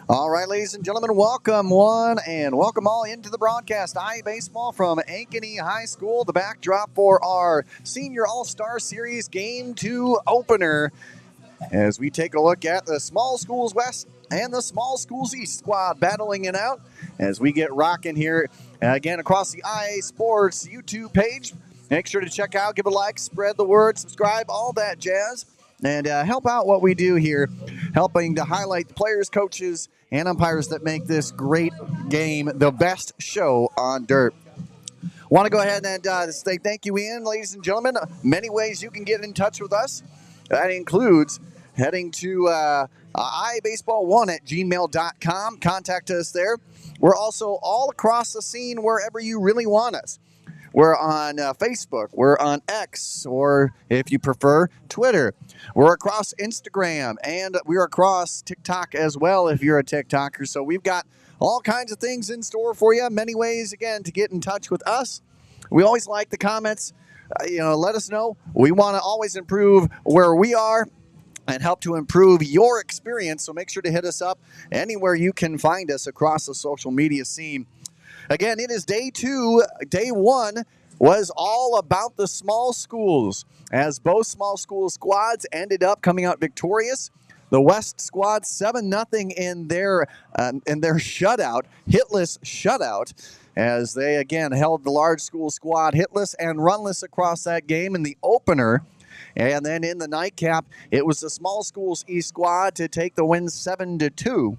All right, ladies and gentlemen, welcome one and welcome all into the broadcast. Baseball from Ankeny High School, the backdrop for our Senior All-Star Series Game 2 opener as we take a look at the Small Schools West and the Small Schools East squad battling it out as we get rocking here again across the IA Sports YouTube page. Make sure to check out, give a like, spread the word, subscribe, all that jazz, and help out what we do here, helping to highlight the players, coaches, and umpires that make this great game the best show on dirt. Want to go ahead and say thank you, Ian, ladies and gentlemen. Many ways you can get in touch with us. That includes heading to iBaseball1 at gmail.com. Contact us there. We're also all across the scene wherever you really want us. We're on Facebook. We're on X, or if you prefer, Twitter. We're across Instagram, and we're across TikTok as well if you're a TikToker. So we've got all kinds of things in store for you. Many ways, again, to get in touch with us. We always like the comments. Let us know. We want to always improve where we are and help to improve your experience. So make sure to hit us up anywhere you can find us across the social media scene. Again, it is day 2. Day 1 was all about the small schools, as both small school squads ended up coming out victorious. The West squad 7-0 in their shutout, hitless shutout, as they again held the large school squad hitless and runless across that game in the opener. And then in the nightcap, it was the small schools East squad to take the win 7-2.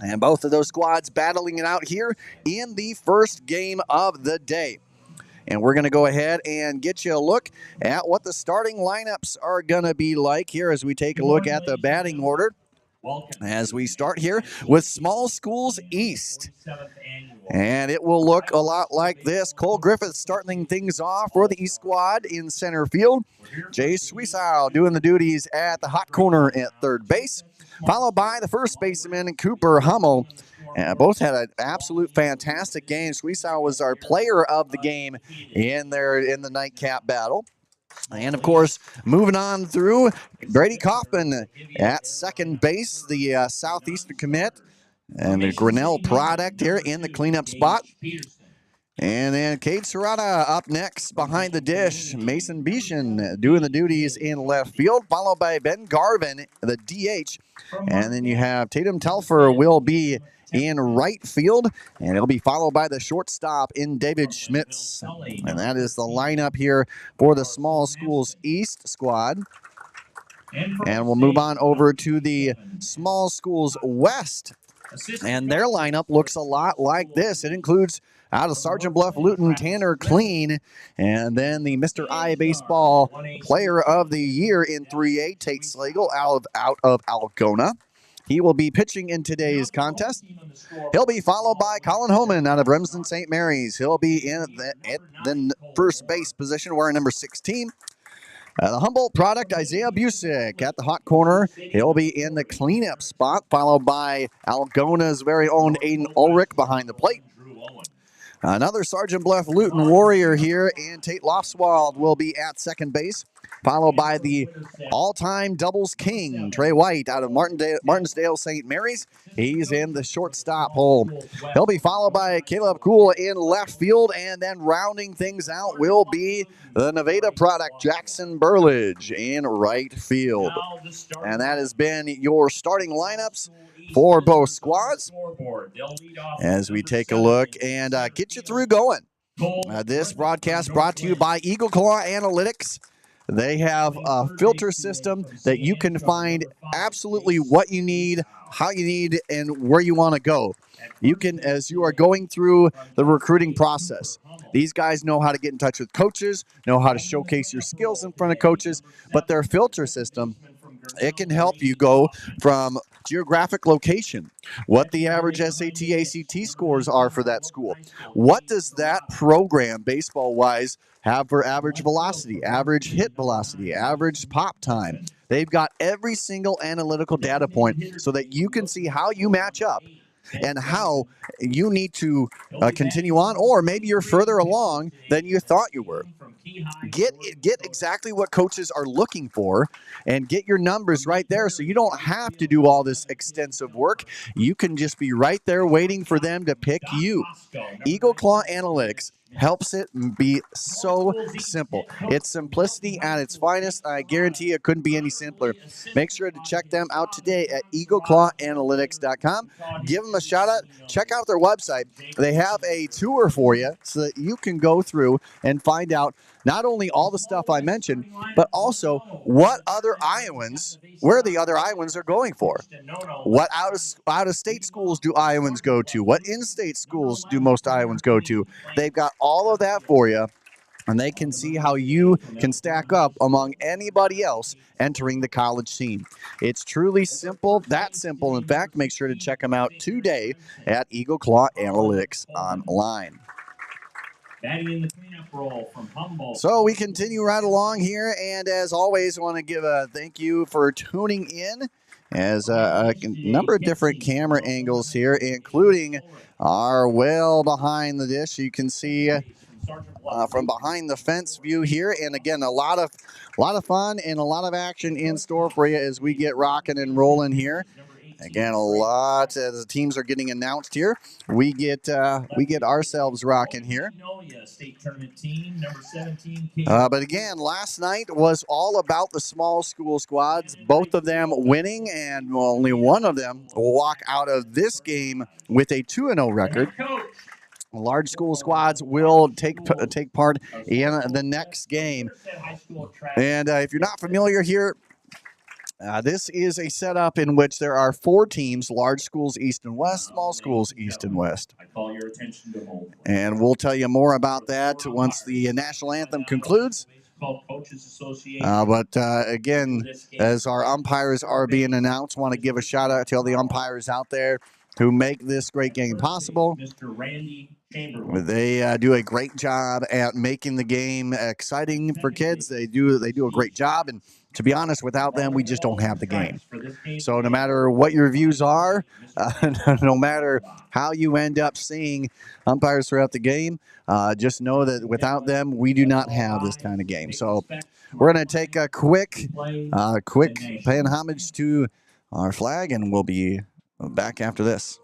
And both of those squads battling it out here in the first game of the day. And we're going to go ahead and get you a look at what the starting lineups are going to be like here as we take a look at the batting order. As we start here with Small Schools East. And it will look a lot like this. Cole Griffith starting things off for the East squad in center field. Jay Swisau doing the duties at the hot corner at third base, followed by the first baseman, Cooper Hummel. Both had an absolute fantastic game. Swisau was our player of the game in the nightcap battle. And, of course, moving on through, Brady Kaufman at second base, the Southeastern commit, and the Grinnell product here in the cleanup spot. And then Cade Serrata up next behind the dish. Mason Beeshan doing the duties in left field, followed by Ben Garvin, the DH. And then you have Tatum Telfer will be in right field, and it'll be followed by the shortstop in David Schmitz. And that is the lineup here for the Small Schools East squad. And we'll move on over to the Small Schools West. And their lineup looks a lot like this. It includes out of Sergeant Bluff Luton, Tanner Clean, and then the Mr. I Baseball Player of the Year in 3A, Tate Slagle out of Algona. He will be pitching in today's contest. He'll be followed by Colin Homan out of Remsen St. Mary's. He'll be in the first base position wearing number 16. The Humboldt product, Isaiah Busick at the hot corner. He'll be in the cleanup spot, followed by Algona's very own Aiden Ulrich behind the plate. Another Sergeant Bluff Luton Warrior here, and Tate Lofswald will be at second base, followed by the all-time doubles king, Trey White, out of Martinsdale St. Mary's. He's in the shortstop hole. He'll be followed by Caleb Kuhl in left field, and then rounding things out will be the Nevada product, Jackson Burlage, in right field. And that has been your starting lineups for both squads as we take a look and get you through going. This broadcast brought to you by Eagle Claw Analytics. They have a filter system that you can find absolutely what you need, how you need, and where you want to go. You can, as you are going through the recruiting process, these guys know how to get in touch with coaches, know how to showcase your skills in front of coaches, but their filter system, it can help you go from geographic location, what the average SAT, ACT scores are for that school. What does that program, baseball-wise, have for average velocity, average hit velocity, average pop time? They've got every single analytical data point so that you can see how you match up and how you need to continue on, or maybe you're further along than you thought you were. Get exactly what coaches are looking for and get your numbers right there, so you don't have to do all this extensive work. You can just be right there waiting for them to pick you. Eagle Claw Analytics helps it be so simple. It's simplicity at its finest. I guarantee it couldn't be any simpler. Make sure to check them out today at eagleclawanalytics.com. Give them a shout out. Check out their website. They have a tour for you so that you can go through and find out not only all the stuff I mentioned, but also what other Iowans, where the other Iowans are going for. What out of state schools do Iowans go to? What in-state schools do most Iowans go to? They've got all of that for you, and they can see how you can stack up among anybody else entering the college scene. It's truly simple, that simple. In fact, make sure to check them out today at Eagle Claw Analytics online. Batting in the cleanup role from Humboldt. So we continue right along here, and as always, I want to give a thank you for tuning in. As a number of different camera angles here, including our well behind the dish. You can see from behind the fence view here, and again, a lot of fun and a lot of action in store for you as we get rocking and rolling here. Again, a lot as the teams are getting announced here. We get ourselves rocking here. But again, last night was all about the small school squads, both of them winning, and only one of them will walk out of this game with a 2-0 record. Large school squads will take part in the next game. And if you're not familiar here, this is a setup in which there are 4 teams: large schools east and west, small schools east and west. I call your attention to and we'll tell you more about that once the national anthem concludes. But again, as our umpires are being announced, want to give a shout out to all the umpires out there who make this great game possible. Mr. Randy Chamberlain. They do a great job at making the game exciting for kids. They do a great job, and to be honest, without them, we just don't have the game. So no matter what your views are, no matter how you end up seeing umpires throughout the game, just know that without them, we do not have this kind of game. So we're going to take a quick paying homage to our flag, and we'll be back after this.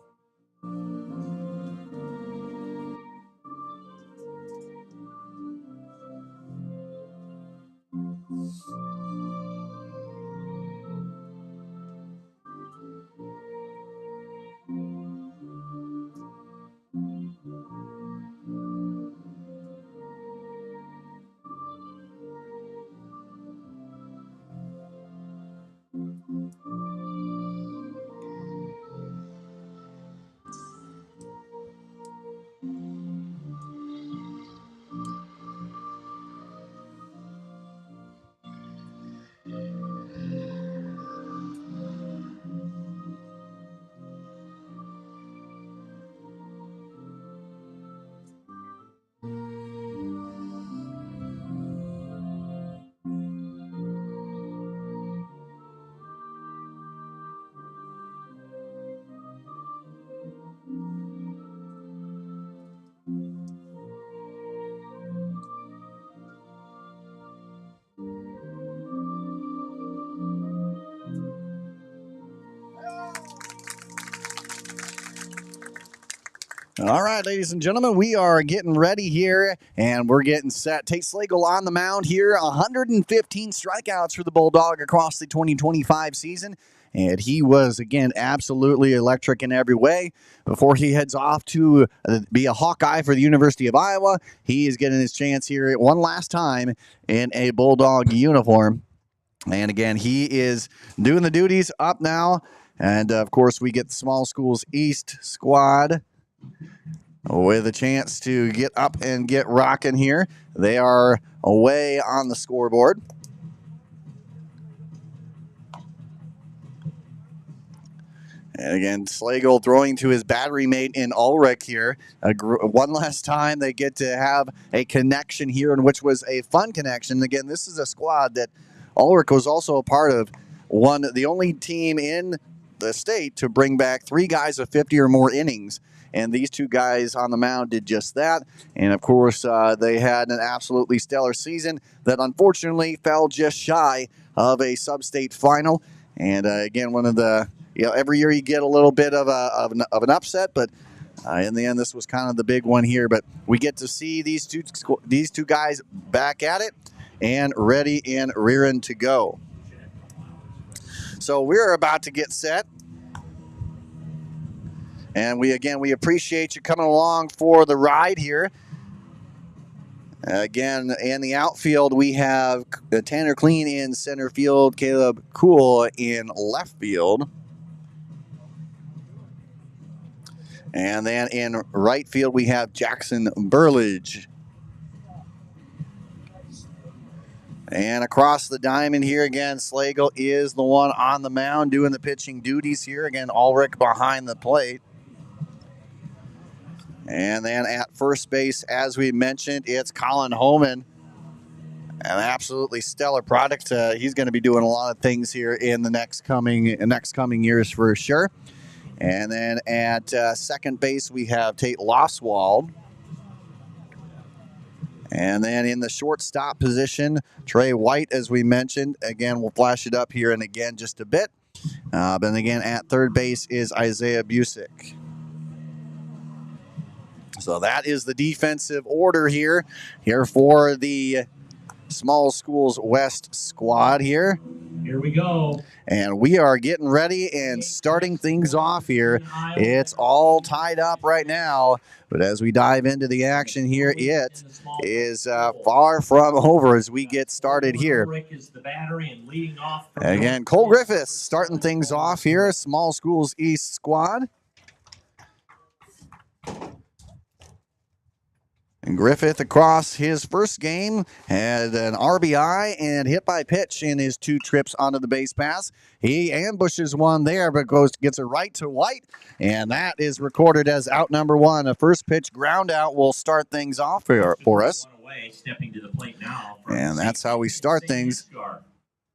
All right, ladies and gentlemen, we are getting ready here, and we're getting set. Tate Slagle on the mound here, 115 strikeouts for the Bulldog across the 2025 season, and he was, again, absolutely electric in every way. Before he heads off to be a Hawkeye for the University of Iowa, he is getting his chance here one last time in a Bulldog uniform. And again, he is doing the duties up now, and of course, we get the Small Schools East squad with a chance to get up and get rocking here. They are away on the scoreboard. And again, Slagle throwing to his battery mate in Ulrich here. One last time they get to have a connection here, and which was a fun connection. Again, this is a squad that Ulrich was also a part of. The only team in the state to bring back 3 guys of 50 or more innings. And these 2 guys on the mound did just that. And, of course, they had an absolutely stellar season that unfortunately fell just shy of a sub-state final. And, again, one of the, every year you get a little bit of an upset, but in the end, this was kind of the big one here. But we get to see these two guys back at it and ready and rearing to go. So we're about to get set. And we appreciate you coming along for the ride here. Again, in the outfield, we have Tanner Clean in center field, Caleb Cool in left field. And then in right field, we have Jackson Burlage. And across the diamond here again, Slagle is the one on the mound doing the pitching duties here. Again, Ulrich behind the plate. And then at first base, as we mentioned, it's Colin Homan. An absolutely stellar product. He's going to be doing a lot of things here in the next coming years for sure. And then at second base, we have Tate Loswald. And then in the shortstop position, Trey White, as we mentioned. Again, we'll flash it up here and again just a bit. But again, at third base is Isaiah Busick. So that is the defensive order here for the Small Schools West squad here. Here we go. And we are getting ready and starting things off here. It's all tied up right now. But as we dive into the action here, it is far from over as we get started here. Again, Cole Griffiths starting things off here, Small Schools East squad. And Griffith, across his first game, had an RBI and hit by pitch in his 2 trips onto the base pass. He ambushes one there, but gets it right to White, and that is recorded as out number 1. A first pitch ground out will start things off for us. Stepping to the plate now, and that's how we start things.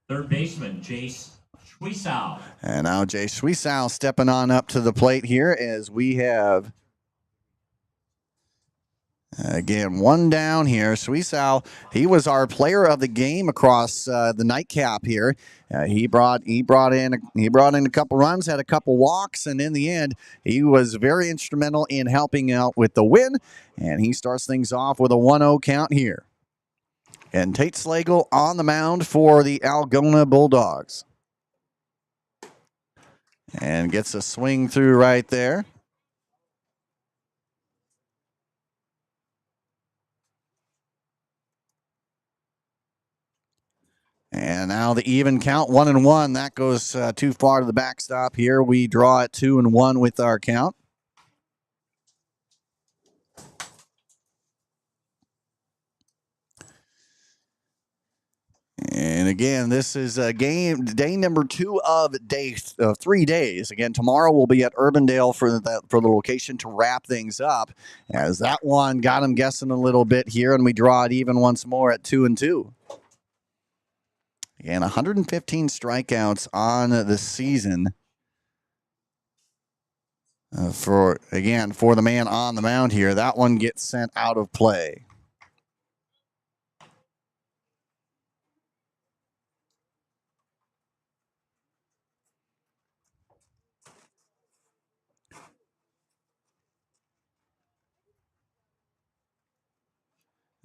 Third baseman, Jace Schwiesow. And now Jace Schwiesow stepping on up to the plate here as we have... Again, one down here. Schwiesow, he was our player of the game across the nightcap here. He brought in a couple runs, had a couple walks, and in the end, he was very instrumental in helping out with the win. And he starts things off with a 1-0 count here. And Tate Slagle on the mound for the Algona Bulldogs. And gets a swing through right there. And now the even count, 1-1. That goes too far to the backstop here. We draw at 2-1 with our count. And again, this is day number 2 of 3 days. Again, tomorrow we'll be at Urbandale for the location to wrap things up, as that one got him guessing a little bit here, and we draw it even once more at 2-2. And 115 strikeouts on the season for the man on the mound here. That one gets sent out of play.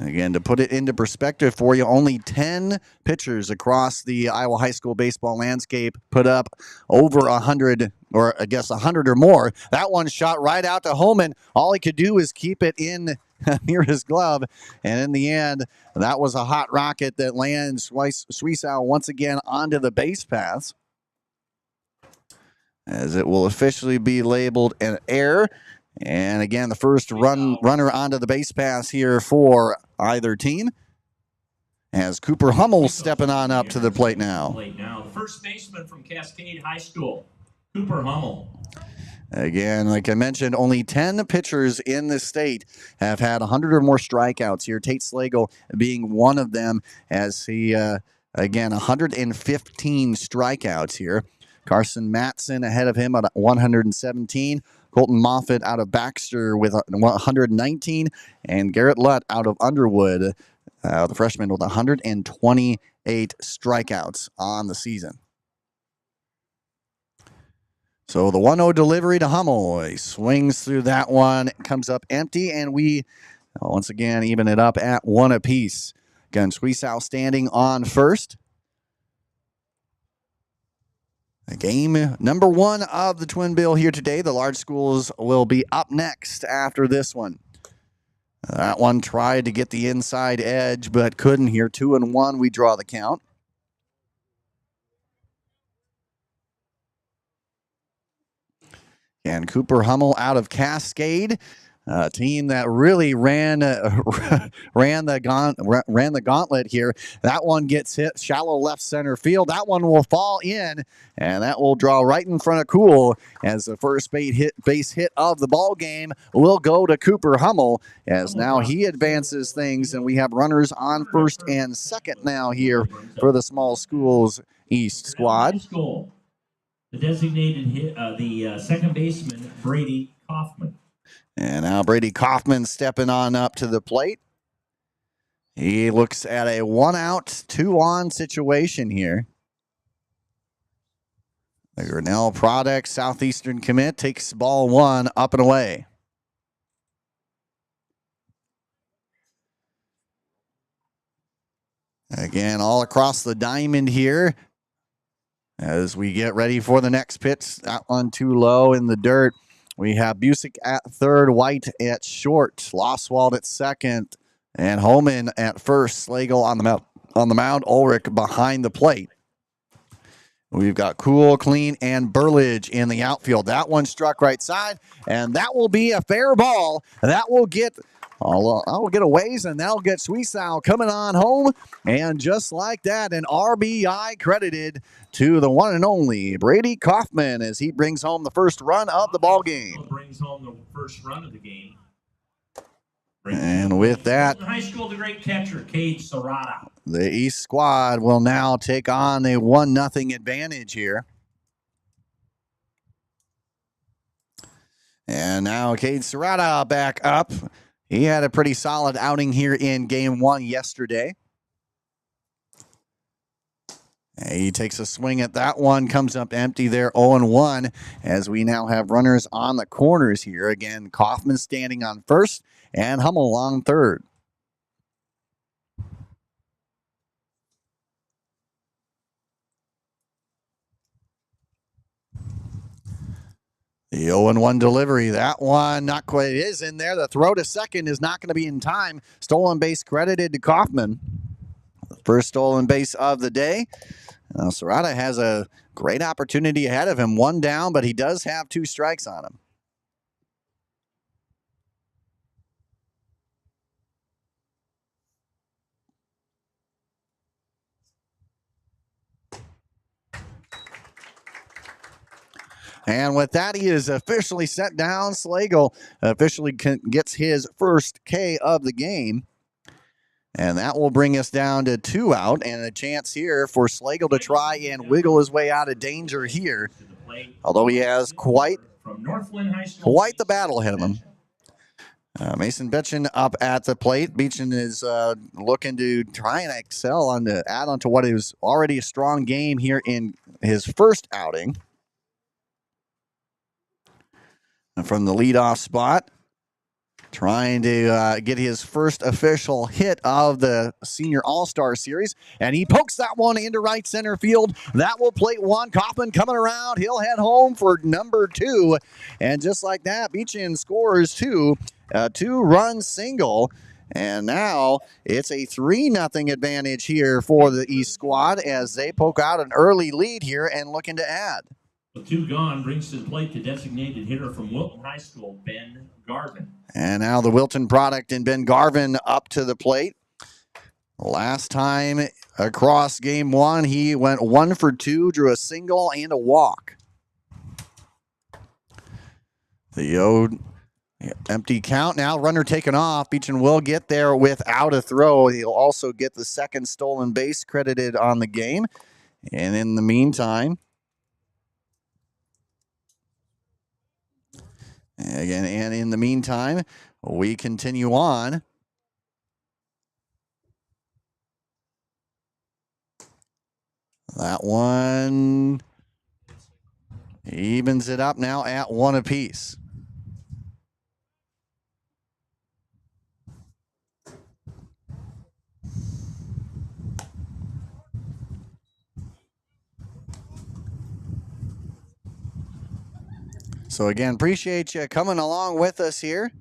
Again, to put it into perspective for you, only 10 pitchers across the Iowa high school baseball landscape put up over 100, or I guess 100 or more. That one shot right out to Homan. All he could do is keep it in near his glove. And in the end, that was a hot rocket that lands Schwiesow once again onto the base paths, as it will officially be labeled an error. And again, the first runner onto the base pass here for either team, as Cooper Hummel stepping on up to the plate now. The first baseman from Cascade High School, Cooper Hummel. Again, like I mentioned, only 10 pitchers in the state have had 100 or more strikeouts here. Tate Slagle being one of them, as he, again, 115 strikeouts here. Carson Matson ahead of him at 117. Colton Moffitt out of Baxter with 119. And Garrett Lutt out of Underwood, the freshman, with 128 strikeouts on the season. So the 1-0 delivery to Hummel. He swings through that one, comes up empty, and we once again even it up at 1 apiece. Again, Suisow standing on first. Game number 1 of the Twin Bill here today. The large schools will be up next after this one. That one tried to get the inside edge, but couldn't here. 2-1, we draw the count. And Cooper Hummel out of Cascade, a team that really ran the gauntlet here. That one gets hit shallow left center field. That one will fall in, and that will draw right in front of Cool as the first base hit of the ball game will go to Cooper Hummel, as now he advances things, and we have runners on first and second now here for the Small Schools East squad. The designated hit, the second baseman, Brady Kaufman. And now Brady Kaufman stepping on up to the plate. He looks at a 1-out, 2-on situation here. The Grinnell Products Southeastern commit takes ball 1 up and away. Again, all across the diamond here as we get ready for the next pitch. That one too low in the dirt. We have Busick at third, White at short, Loswald at second, and Holman at first. Slagle on the mound, Ulrich behind the plate. We've got Cool, Clean, and Burlage in the outfield. That one struck right side, and that will be a fair ball. That will get a ways, and that'll get Suisow coming on home. And just like that, an RBI credited to the one and only Brady Kaufman as he brings home the first run of the ball game. Brings home the first run of the game. And with that, high school, the great catcher, Cade Serrata. The East squad will now take on a 1-0 advantage here. And now Cade Serrata back up. He had a pretty solid outing here in game 1 yesterday. He takes a swing at that one, comes up empty there, 0-1, as we now have runners on the corners here. Again, Kaufman standing on first and Hummel on third. The 0-1 delivery, that one not quite is in there. The throw to second is not going to be in time. Stolen base credited to Kaufman. The first stolen base of the day. Now, Serrata has a great opportunity ahead of him. 1 down, but he does have 2 strikes on him. And with that, he is officially set down. Slagle officially gets his first K of the game. And that will bring us down to 2 out and a chance here for Slagle to try and wiggle his way out of danger here. Although he has quite the battle ahead of him. Mason Beechin up at the plate. Beechin is looking to try and excel add on to what is already a strong game here in his first outing. And from the leadoff spot, trying to get his first official hit of the Senior All-Star Series. And he pokes that one into right center field. That will plate 1. Kaufman coming around. He'll head home for number 2. And just like that, Beechin scores 2. A 2-run single. And now it's a 3-0 advantage here for the East squad as they poke out an early lead here and looking to add. With 2 gone, brings to the plate the designated hitter from Wilton High School, Ben Garvin. And now the Wilton product and Ben Garvin up to the plate. Last time across game 1, he went 1 for 2, drew a single and a walk. The empty count now, runner taken off. Beechin will get there without a throw. He'll also get the second stolen base credited on the game. And in the meantime, Again, and in the meantime, we continue on. That one evens it up now at 1 apiece. So again, appreciate you coming along with us here.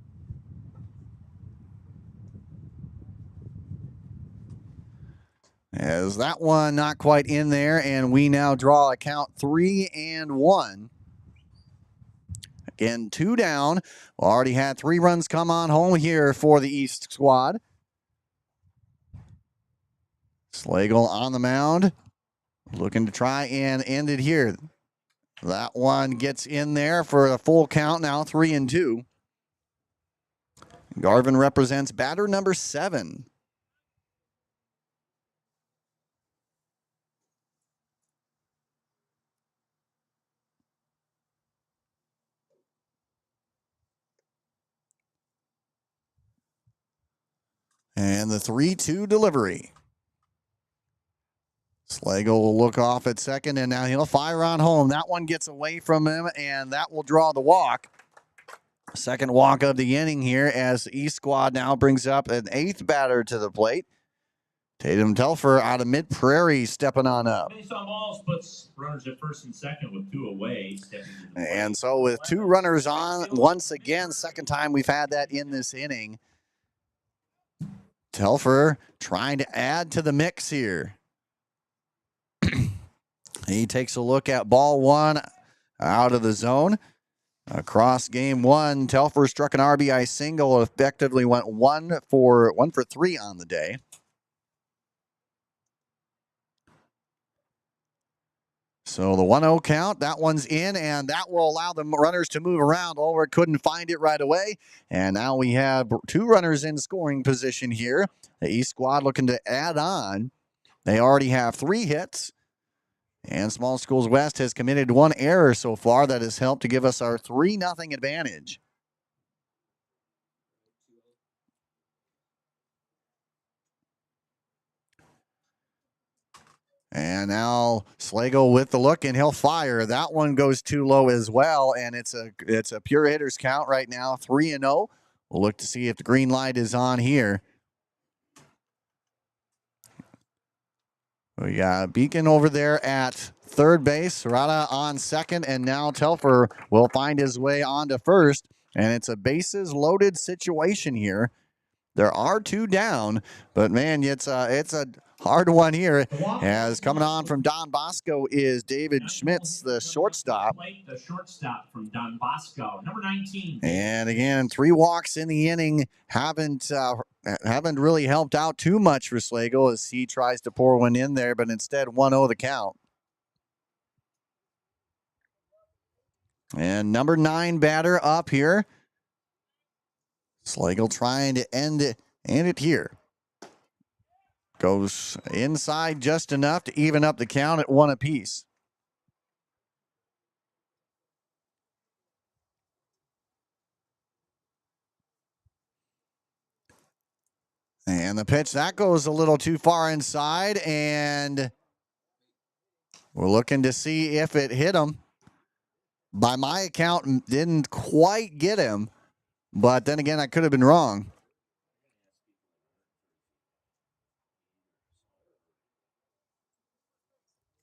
As that one not quite in there, and we now draw a count 3-1. Again, 2 down. Already had 3 runs come on home here for the East squad. Slagle on the mound, looking to try and end it here. That one gets in there for a full count now, 3-2. Garvin represents batter number 7. And the 3-2 delivery. Slagle will look off at second, and now he'll fire on home. That one gets away from him, and that will draw the walk. Second walk of the inning here as the East squad now brings up an 8th batter to the plate. Tatum Telfer out of Mid Prairie stepping on up. Base on balls puts runners at first and second with 2 away. And so with 2 runners on, once again, second time we've had that in this inning. Telfer trying to add to the mix here. He takes a look at ball 1 out of the zone. Across game 1, Telfer struck an RBI single, effectively went 1 for 3 on the day. So the 1-0 count, that one's in, and that will allow the runners to move around. Ulrich couldn't find it right away, and now we have 2 runners in scoring position here. The East squad looking to add on. They already have 3 hits, and Small Schools West has committed 1 error so far that has helped to give us our 3-0 advantage. And now Slagle with the look, and he'll fire. That one goes too low as well, and it's a pure hitters count right now, 3-0. We'll look to see if the green light is on here. We got Beacon over there at third base, Serrata on second, and now Telfer will find his way onto first, and it's a bases loaded situation here. There are 2 down, but man, it's a hard one here. As coming on from Don Bosco is David Schmitz, the shortstop. The shortstop from Don Bosco, number 19. And again, 3 walks in the inning haven't really helped out too much for Slagle as he tries to pour one in there, but instead 1-0 the count. And number 9 batter up here. Slagle trying to end it here. Goes inside just enough to even up the count at 1 apiece. And the pitch, that goes a little too far inside, and we're looking to see if it hit him. By my account, didn't quite get him, but then again, I could have been wrong.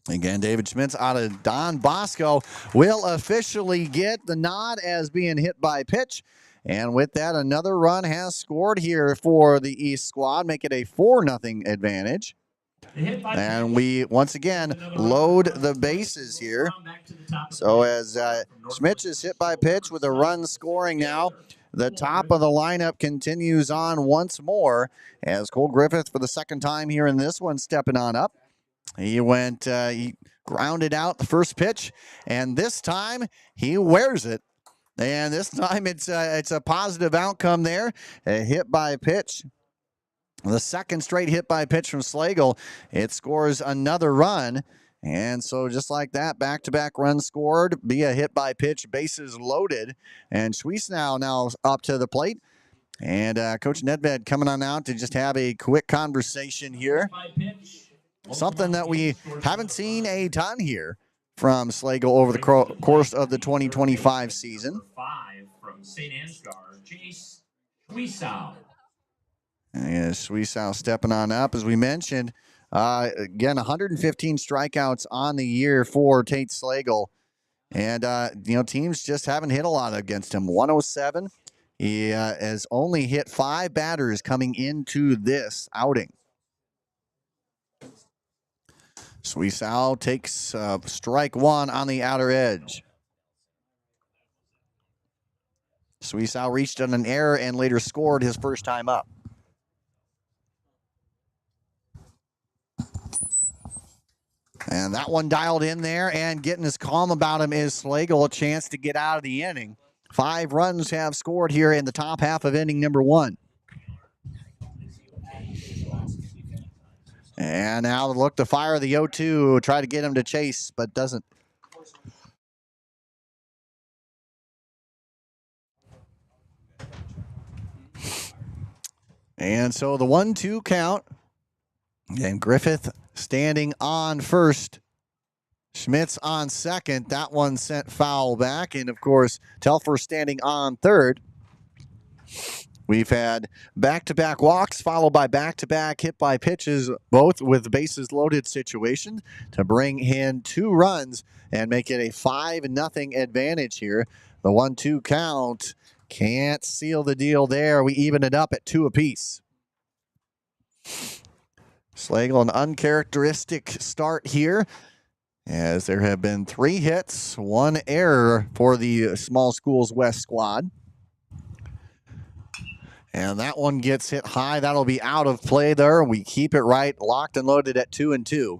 Again, David Schmitz out of Don Bosco will officially get the nod as being hit by pitch. And with that, another run has scored here for the East squad, make it a 4-0 advantage. And we, once again, load the bases here. So as Schmitz is hit by pitch with a run scoring now, the top of the lineup continues on once more as Cole Griffith for the second time here in this one stepping on up. He grounded out the first pitch, and this time he wears it. And this time it's a positive outcome there. A hit by pitch. The second straight hit by pitch from Slagle. It scores another run. And so just like that, back-to-back runs scored via hit by pitch, bases loaded. And Schwiesnow now up to the plate. And Coach Nedved coming on out to just have a quick conversation here. Something that we haven't seen a ton here from Slagle over the course of the 2025 season. 5 from St. Ansgar, Chase Schwiesnow. Yeah, Schwiesnow stepping on up, as we mentioned. Again, 115 strikeouts on the year for Tate Slagle. And, teams just haven't hit a lot against him. 107. He has only hit 5 batters coming into this outing. Schwiesnow takes strike 1 on the outer edge. Schwiesnow reached on an error and later scored his first time up. And that one dialed in there, and getting as calm about him is Slagle, a chance to get out of the inning. 5 runs have scored here in the top half of inning number 1. And now look to fire the 0-2, try to get him to chase, but doesn't. And so the 1-2 count. And Griffith standing on first. Schmitz on second. That one sent foul back. And, of course, Telfer standing on third. We've had back-to-back walks followed by back-to-back hit by pitches, both with bases loaded situations to bring in 2 runs and make it a 5-0 advantage here. The 1-2 count can't seal the deal there. We even it up at 2 apiece. Slagle, an uncharacteristic start here, as there have been 3 hits, 1 error for the Small Schools West squad. And that one gets hit high. That'll be out of play there. We keep it right, locked and loaded at 2-2.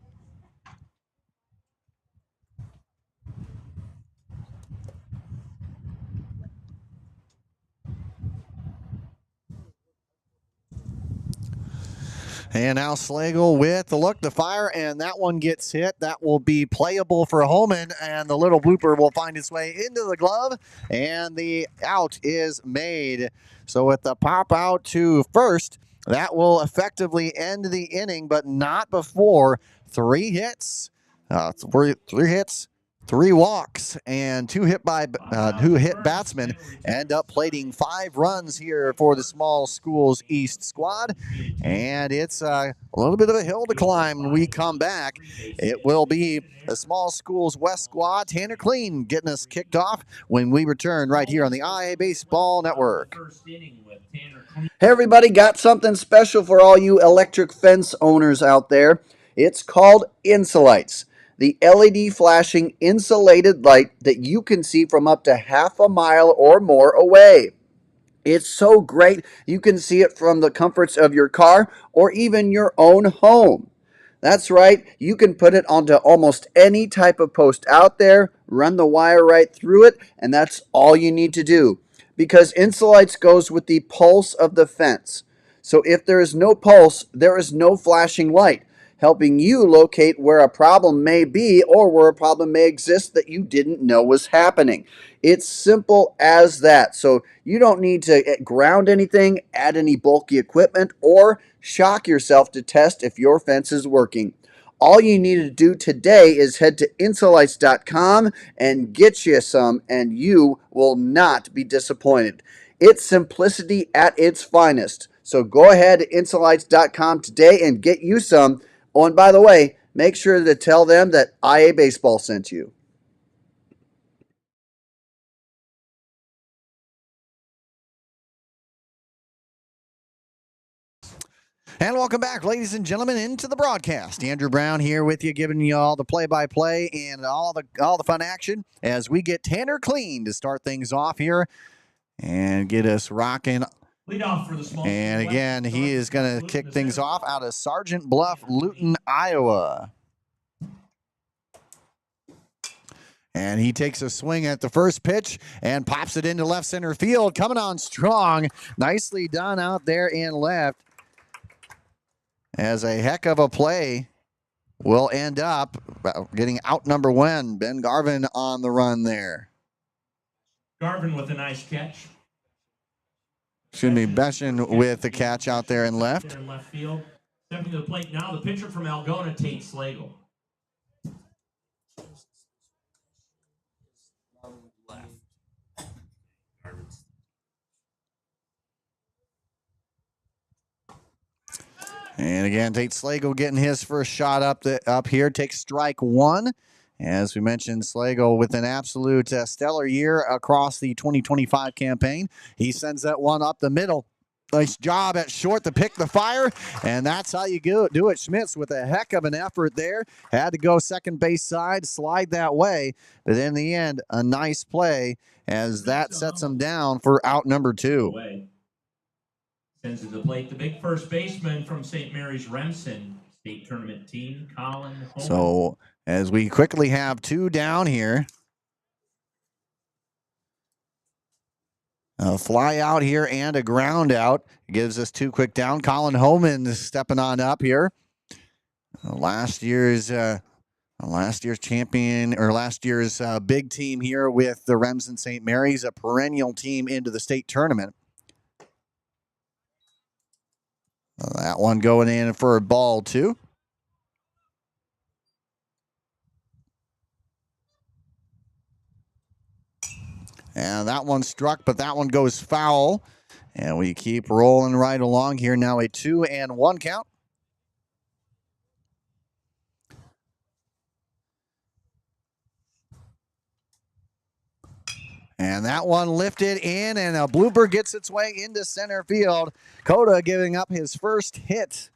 And now Slagle with the look to fire, and that one gets hit. That will be playable for Holman, and the little blooper will find its way into the glove, and the out is made. So with the pop out to first, that will effectively end the inning, but not before 3 hits. 3 hits, 3 walks, and 2 hit batsmen end up plating 5 runs here for the Small Schools East squad. And it's a little bit of a hill to climb when we come back. It will be the Small Schools West squad, Tanner Clean, getting us kicked off when we return right here on the IA Baseball Network. Hey everybody, got something special for all you electric fence owners out there. It's called Insolites, the LED flashing insulated light that you can see from up to half a mile or more away. It's so great you can see it from the comforts of your car or even your own home. That's right, you can put it onto almost any type of post out there, run the wire right through it, and that's all you need to do. Because Insolites goes with the pulse of the fence. So if there is no pulse, there is no flashing light, helping you locate where a problem may be or where a problem may exist that you didn't know was happening. It's simple as that. So you don't need to ground anything, add any bulky equipment, or shock yourself to test if your fence is working. All you need to do today is head to Insolites.com and get you some, and you will not be disappointed. It's simplicity at its finest. So go ahead to Insolites.com today and get you some. Oh, and by the way, make sure to tell them that IA Baseball sent you. And welcome back, ladies and gentlemen, into the broadcast. Andrew Brown here with you, giving you all the play-by-play and all the fun action as we get Tanner Clean to start things off here and get us rocking. Lead off for the Small And Schools again, West. he is going to kick things off out of Sergeant Bluff, Luton, Iowa. And he takes a swing at the first pitch and pops it into left center field. Coming on strong. Nicely done out there in left. As a heck of a play will end up getting out number one. Ben Garvin on the run there. Garvin with a nice catch. Excuse me, Beshin with the catch out there in left. In left field. Stepping to the plate now, the pitcher from Algona, Tate Slagle. And again, Tate Slagle getting his first shot up here. Takes strike one. As we mentioned, Slagle with an absolute stellar year across the 2025 campaign. He sends that one up the middle. Nice job at short to pick the fire, and that's how you do it. Schmitz with a heck of an effort there. Had to go second base side, slide that way, but in the end, a nice play as that sets him down for out number two. Sends to the plate the big first baseman from St. Mary's Remsen state tournament team, Colin Homan. So as we quickly have two down here. A fly out here and a ground out gives us two quick down. Colin Homan is stepping on up here. Last year's champion, or last year's big team here with the Remsen St. Mary's, a perennial team into the state tournament. That one going in for a ball two. And that one struck, but that one goes foul. And we keep rolling right along here. Now a 2-1 count. And that one lifted in, and a blooper gets its way into center field. Coda giving up his first hit,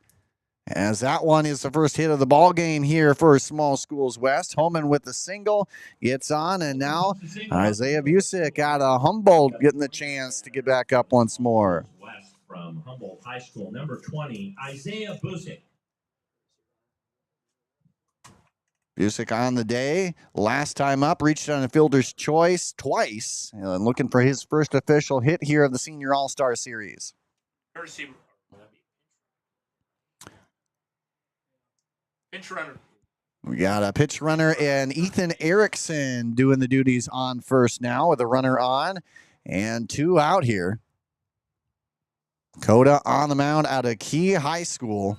as that one is the first hit of the ball game here for Small Schools West. Homan with the single gets on, and now Isaiah Busick out of Humboldt getting the chance to get back up once more. West from Humboldt High School, number 20, Isaiah Busick. Busick on the day. Last time up, reached on a fielder's choice twice, and looking for his first official hit here of the Senior All-Star Series. Pitch runner. We got a pitch runner and Ethan Erickson doing the duties on first now with a runner on and two out here. Coda on the mound out of Key High School.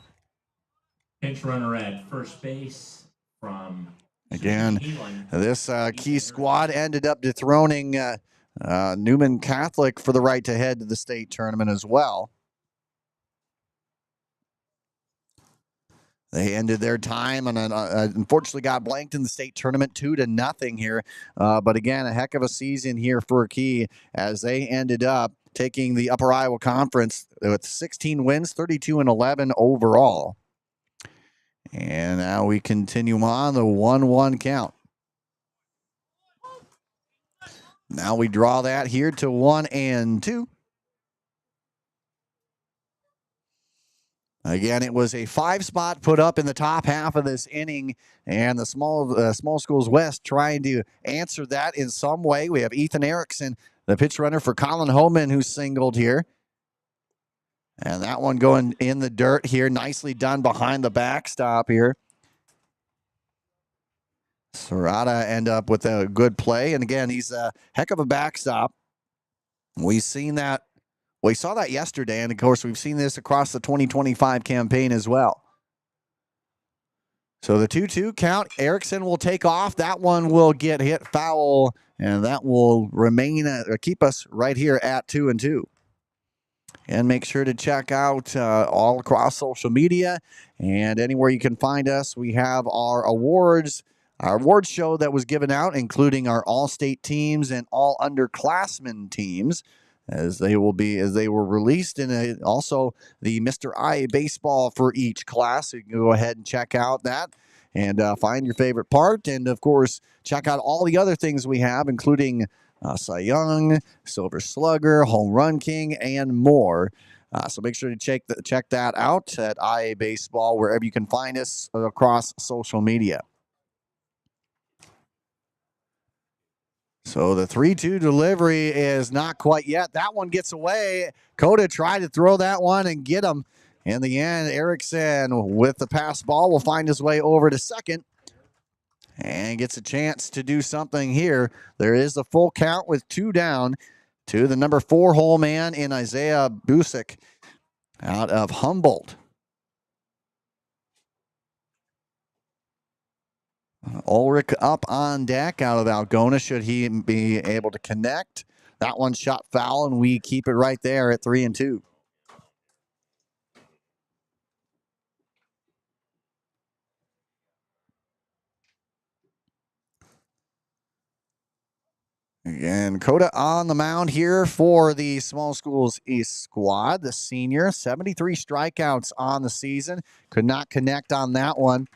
Pitch runner at first base from again. This Key squad ended up dethroning Newman Catholic for the right to head to the state tournament as well. They ended their time and unfortunately got blanked in the state tournament 2-0 here. But again, a heck of a season here for Key as they ended up taking the Upper Iowa Conference with 16 wins, 32-11 overall. And now we continue on the 1-1 count. Now we draw that here to 1-2. Again, it was a 5-spot put up in the top half of this inning, and the Small Schools West trying to answer that in some way. We have Ethan Erickson, the pitch runner for Colin Homan, who singled here. And that one going in the dirt here. Nicely done behind the backstop here. Serrata end up with a good play. And again, he's a heck of a backstop. We've seen that. We saw that yesterday, and of course, we've seen this across the 2025 campaign as well. So the 2-2 count, Erickson will take off. That one will get hit foul, and that will remain keep us right here at 2-2. And make sure to check out all across social media and anywhere you can find us. We have our awards show that was given out, including our all-state teams and all underclassmen teams, as they were released, and also the Mr. IA baseball for each class. So you can go ahead and check out that and find your favorite part. And of course, check out all the other things we have, including Cy Young, Silver Slugger, Home Run King, and more. So make sure to check that out at IA Baseball, wherever you can find us across social media. So the 3-2 delivery is not quite yet. That one gets away. Coda tried to throw that one and get him. In the end, Erickson with the pass ball will find his way over to second and gets a chance to do something here. There is a full count with 2 down to the number 4 hole man in Isaiah Busick out of Humboldt. Ulrich up on deck out of Algona. Should he be able to connect? That one shot foul, and we keep it right there at 3-2. And Coda on the mound here for the Small Schools East squad. The senior, 73 strikeouts on the season. Could not connect on that one.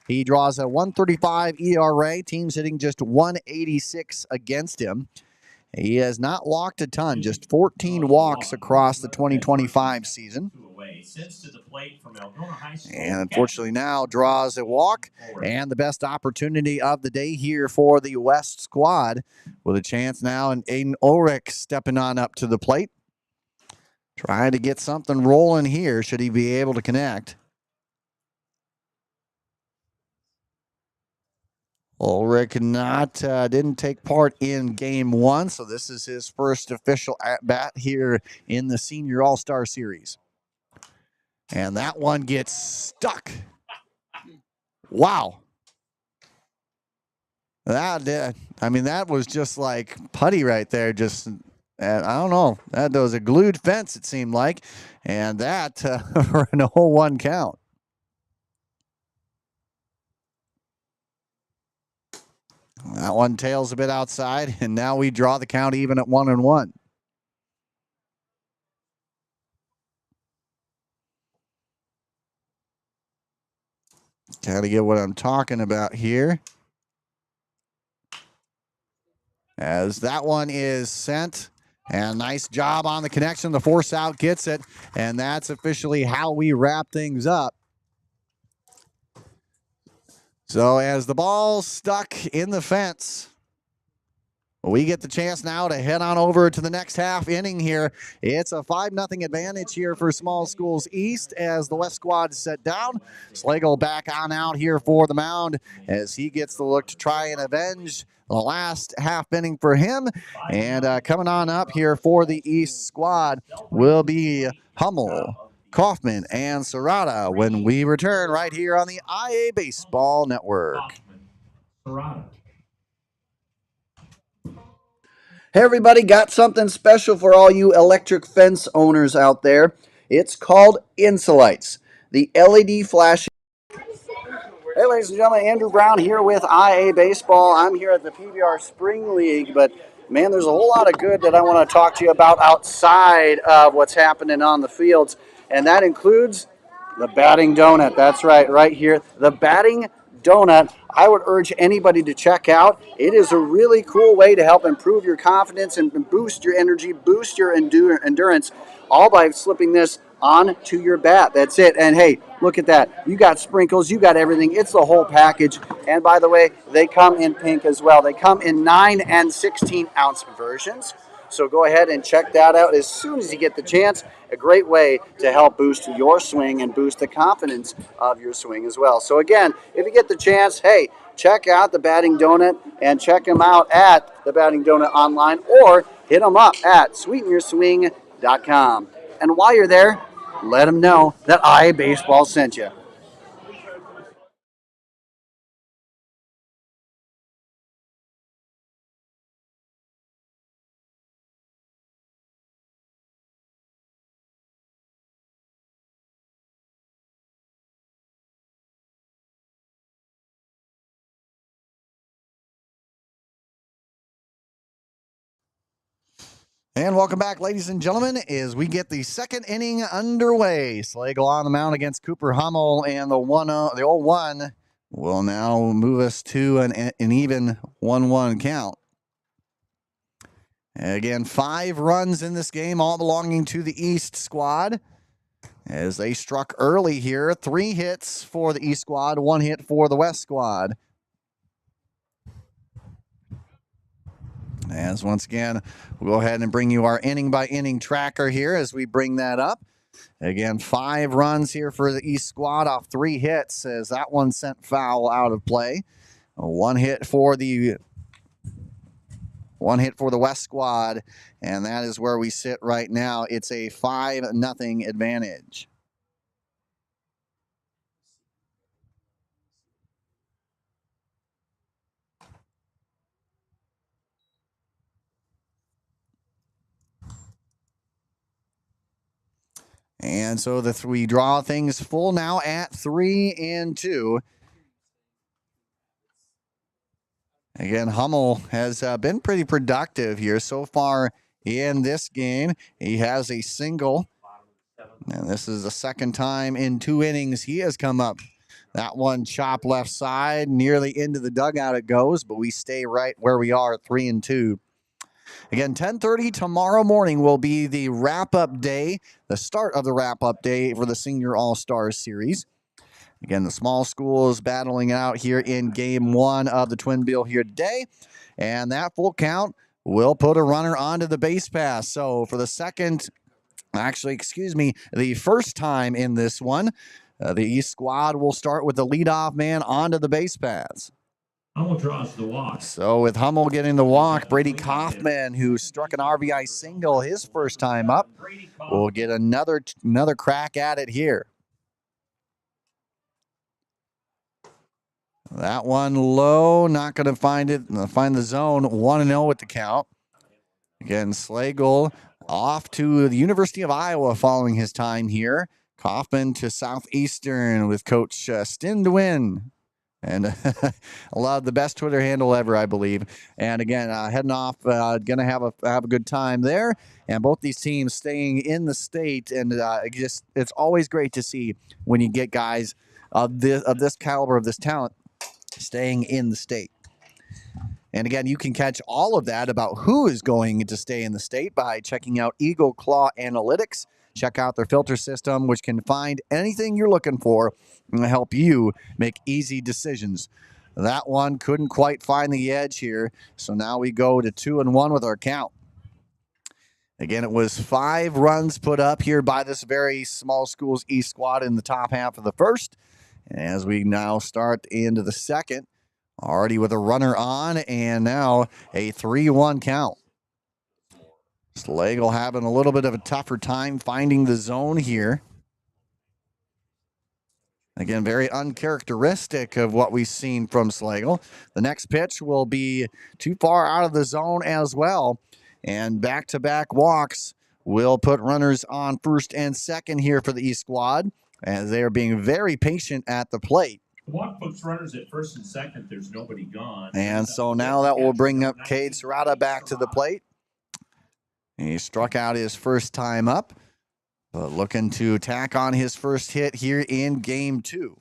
He draws a 135 ERA. Team's hitting just 186 against him. He has not walked a ton, just 14 walks across the 2025 season. And unfortunately now draws a walk, and the best opportunity of the day here for the West squad with a chance now, and Aiden Ulrich stepping on up to the plate. Trying to get something rolling here, should he be able to connect. Ulrich didn't take part in game 1, so this is his first official at-bat here in the Senior All-Star Series. And that one gets stuck. Wow. That was just like putty right there. Just, I don't know. That was a glued fence, it seemed like. And that for an 0-1 count. That one tails a bit outside, and now we draw the count even at 1-1. Got to get what I'm talking about here. As that one is sent, and nice job on the connection. The force out gets it, and that's officially how we wrap things up. So as the ball's stuck in the fence, we get the chance now to head on over to the next half inning here. It's a 5-0 advantage here for Small Schools East as the West squad is set down. Slagle back on out here for the mound as he gets the look to try and avenge the last half inning for him. And coming on up here for the East squad will be Hummel, Kaufman, and Serrata when we return right here on the IA Baseball Network. Hey everybody, got something special for all you electric fence owners out there. It's called Insulites, the LED flashing. Hey ladies and gentlemen, Andrew Brown here with IA Baseball. I'm here at the PBR Spring League, but man, there's a whole lot of good that I want to talk to you about outside of what's happening on the fields, and that includes the batting donut. That's right here, the batting donut. I would urge anybody to check out. It is a really cool way to help improve your confidence and boost your energy, boost your endurance, all by slipping this onto your bat. That's it. And hey, look at that. You got sprinkles, you got everything. It's the whole package. And by the way, they come in pink as well. They come in 9 and 16 ounce versions. So go ahead and check that out as soon as you get the chance. A great way to help boost your swing and boost the confidence of your swing as well. So again, if you get the chance, hey, check out the Batting Donut and check them out at the Batting Donut online or hit them up at sweetenswing.com. And while you're there, let them know that IA Baseball sent you. And welcome back, ladies and gentlemen, as we get the second inning underway. Slagle on the mound against Cooper Hummel, and the 0-1 will now move us to an even 1-1 count. Again, 5 runs in this game, all belonging to the East squad. As they struck early here, 3 hits for the East squad, 1 hit for the West squad. As once again, we'll go ahead and bring you our inning-by-inning tracker here as we bring that up. Again, 5 runs here for the East squad off 3 hits as that one sent foul out of play. One hit for the West squad, and that is where we sit right now. It's a 5-0 advantage. And so we draw things full now at 3-2. Again, Hummel has been pretty productive here so far in this game. He has a single, and this is the second time in 2 innings he has come up. That one chopped left side, nearly into the dugout it goes, but we stay right where we are at 3-2. Again, 10:30 tomorrow morning will be the wrap-up day, the start of the wrap-up day for the Senior All-Stars Series. Again, the small schools battling out here in Game 1 of the Twin Bill here today, and that full count will put a runner onto the base pass. So for the first time in this one, the East squad will start with the leadoff man onto the base paths. Hummel draws the walk. So with Hummel getting the walk, Brady Kaufman, who struck an RBI single his first time up, will get another crack at it here. That one low, not going to find the zone. 1-0 with the count. Again, Slagle off to the University of Iowa following his time here. Kaufman to Southeastern with Coach Stindwin. And I love the best Twitter handle ever, I believe. And again, heading off, going to have a good time there. And both these teams staying in the state, and it's always great to see when you get guys of this caliber, of this talent, staying in the state. And again, you can catch all of that about who is going to stay in the state by checking out Eagle Claw Analytics. Check out their filter system, which can find anything you're looking for and help you make easy decisions. That one couldn't quite find the edge here, so now we go to 2-1 with our count. Again, it was 5 runs put up here by this very small schools East squad in the top half of the first. As we now start into the second, already with a runner on, and now a 3-1 count. Slagle having a little bit of a tougher time finding the zone here. Again, very uncharacteristic of what we've seen from Slagle. The next pitch will be too far out of the zone as well. And back-to-back walks will put runners on first and second here for the East squad, as they are being very patient at the plate. Walk puts runners at first and second. There's nobody gone. And so now that will bring up Cade Serrata back to the plate. He struck out his first time up, but looking to tack on his first hit here in Game 2.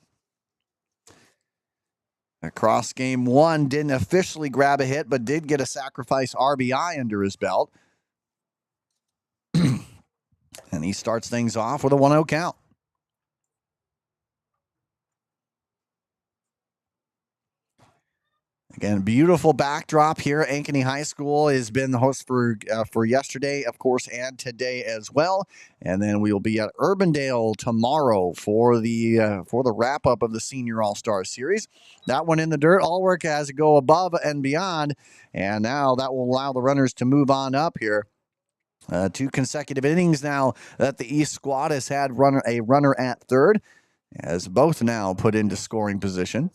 Across Game 1, didn't officially grab a hit, but did get a sacrifice RBI under his belt. And he starts things off with a 1-0 count. Again, beautiful backdrop here. Ankeny High School has been the host for yesterday, of course, and today as well. And then we will be at Urbandale tomorrow for the wrap up of the Senior All-Star Series. That one in the dirt. All work has to go above and beyond, and now that will allow the runners to move on up here. 2 consecutive innings now that the East squad has had a runner at third, as both now put into scoring position.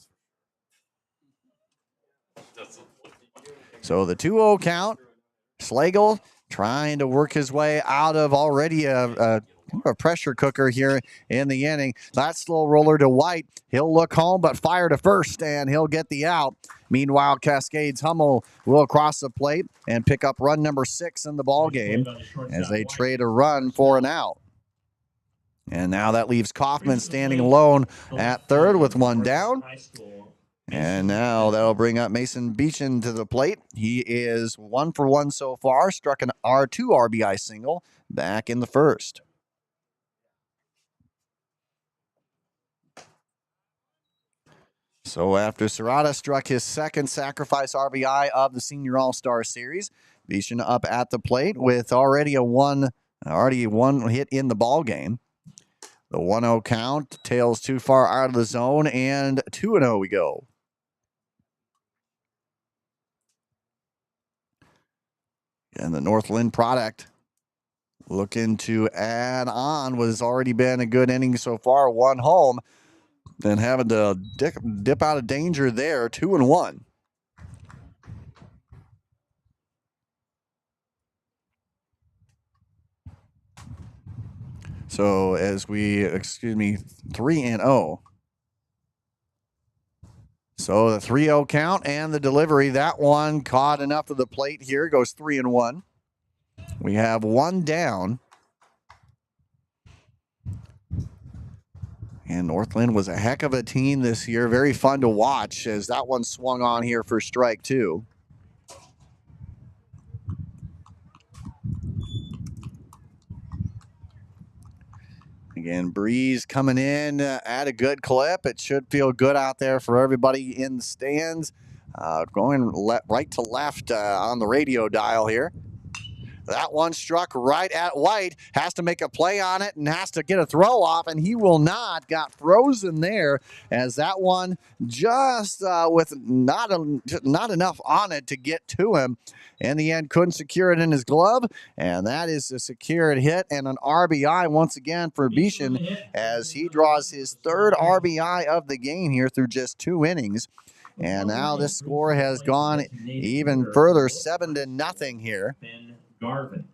So the 2-0 count. Slagle trying to work his way out of already a pressure cooker here in the inning. That slow roller to White. He'll look home, but fire to first, and he'll get the out. Meanwhile, Cascades Hummel will cross the plate and pick up run number 6 in the ball game as they trade a run for an out. And now that leaves Kaufman standing alone at third with 1 down. And now that'll bring up Mason Beechin to the plate. He is 1 for 1 so far, struck an R2 RBI single back in the first. So after Serrata struck his second sacrifice RBI of the Senior All-Star Series, Beechin up at the plate with already one hit in the ball game. The 1-0 count. Tails too far out of the zone, and 2-0 we go. And the Northland product looking to add on what has already been a good inning so far. 1 home. Then having to dip out of danger there. 2-1. So as we, 3-0. So the 3-0 count and the delivery, that one caught enough of the plate here, goes 3-1. We have 1 down. And Northland was a heck of a team this year. Very fun to watch as that one swung on here for strike 2. Again, breeze coming in at a good clip. It should feel good out there for everybody in the stands. Going right to left on the radio dial here. That one struck right at White. Has to make a play on it and has to get a throw off, and he will not. Got frozen there as that one just with not enough on it to get to him. In the end, couldn't secure it in his glove, and that is a secured hit and an RBI once again for Bishan as he draws his 3rd RBI of the game here through just 2 innings. And now this score has gone even further, 7-0 here. Garvin.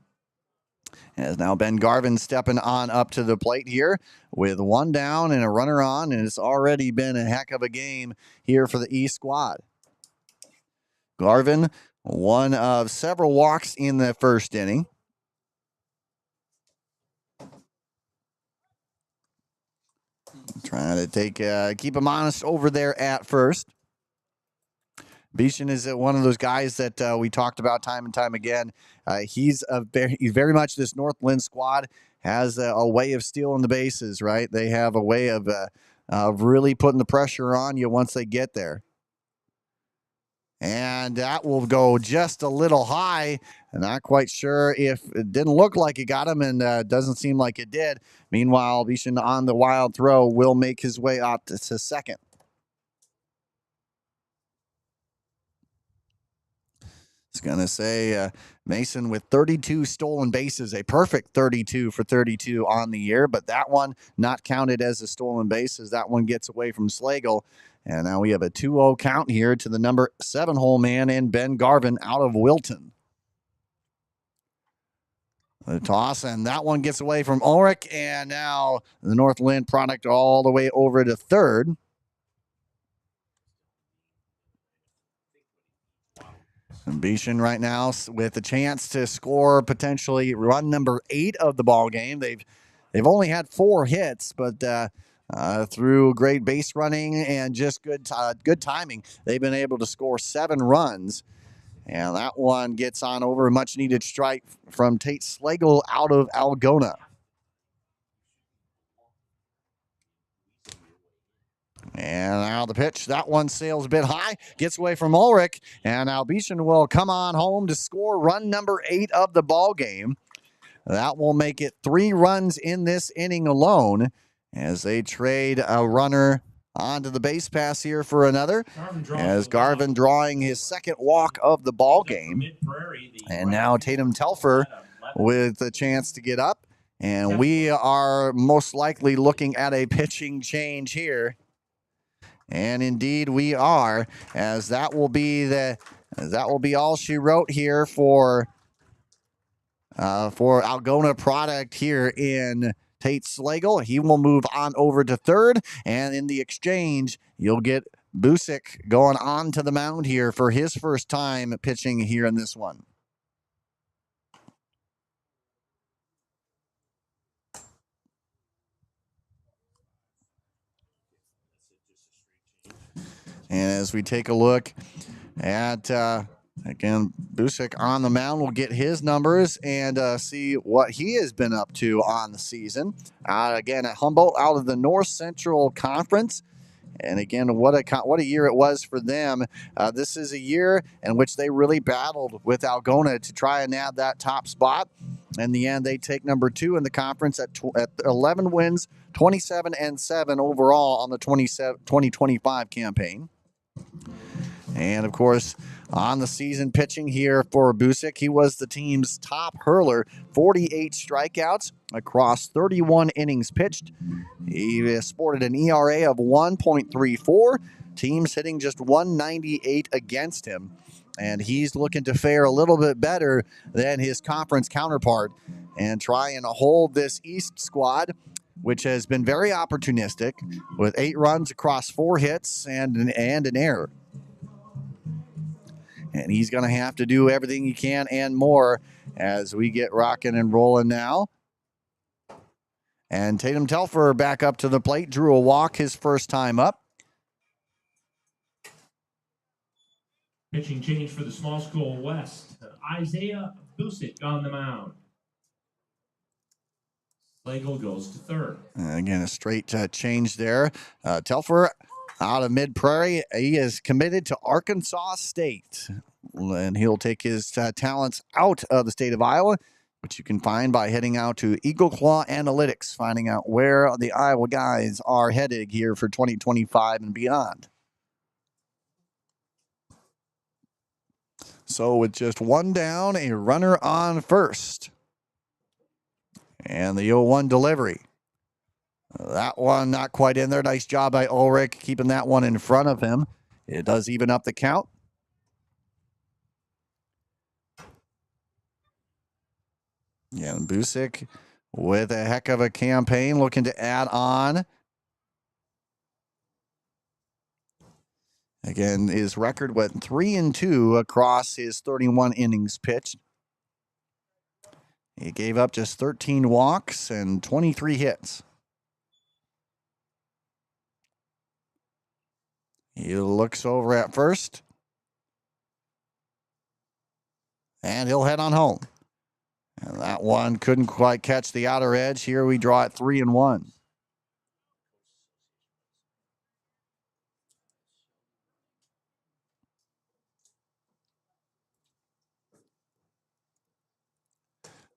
As now Ben Garvin stepping on up to the plate here with 1 down and a runner on, and it's already been a heck of a game here for the East squad. Garvin, one of several walks in the 1st inning. Trying to keep him honest over there at first. Bishan is one of those guys that we talked about time and time again. He's very much this Northland squad has a way of stealing the bases, right? They have a way of really putting the pressure on you once they get there. And that will go just a little high. Not quite sure if it didn't look like it got him, and doesn't seem like it did. Meanwhile, Bishan on the wild throw will make his way up to 2nd. It's going to say Mason with 32 stolen bases, a perfect 32 for 32 on the year, but that one not counted as a stolen base as that one gets away from Slagle. And now we have a 2-0 count here to the number 7 hole man and Ben Garvin out of Wilton. The toss, and that one gets away from Ulrich, and now the Northland product all the way over to 3rd. And Bishan right now with a chance to score potentially run number 8 of the ball game. They've only had 4 hits, but through great base running and just good timing, they've been able to score 7 runs. And that one gets on over a much needed strike from Tate Slagle out of Algona. And now the pitch, that one sails a bit high, gets away from Ulrich, and now Bishan will come on home to score run number 8 of the ball game. That will make it 3 runs in this inning alone as they trade a runner onto the base pass here for another. As Garvin drawing his 2nd walk of the ball game. And now Tatum Telfer with a chance to get up. And we are most likely looking at a pitching change here. And indeed we are, as that will be all she wrote here for Algona product here in Tate Slagle. He will move on over to 3rd, and in the exchange, you'll get Busick going on to the mound here for his first time pitching here in this one. And as we take a look at, again, Busick on the mound, we'll get his numbers and see what he has been up to on the season. Again, at Humboldt out of the North Central Conference. And again, what a year it was for them. This is a year in which they really battled with Algona to try and nab that top spot. In the end, they take number 2 in the conference at 11 wins, 27-7 overall on the 2025 campaign. And, of course, on the season pitching here for Busick, he was the team's top hurler, 48 strikeouts across 31 innings pitched. He sported an ERA of 1.34, teams hitting just 198 against him. And he's looking to fare a little bit better than his conference counterpart and try and hold this East squad, which has been very opportunistic, with 8 runs across 4 hits and an error. And he's going to have to do everything he can and more as we get rocking and rolling now. And Tatum Telfer back up to the plate, drew a walk his first time up. Pitching change for the small school West. Isaiah Busick on the mound. Slagle goes to third. Again, a straight change there. Telfer out of Mid-Prairie. He is committed to Arkansas State. And he'll take his talents out of the state of Iowa, which you can find by heading out to Eagle Claw Analytics, finding out where the Iowa guys are headed here for 2025 and beyond. So with just 1 down, a runner on first. And the 0-1 delivery. That one not quite in there. Nice job by Ulrich keeping that one in front of him. It does even up the count. Yeah, and Busick with a heck of a campaign, looking to add on. Again, his record went 3-2 across his 31 innings pitched. He gave up just 13 walks and 23 hits. He looks over at first. And he'll head on home. And that one couldn't quite catch the outer edge. Here we draw it 3-1.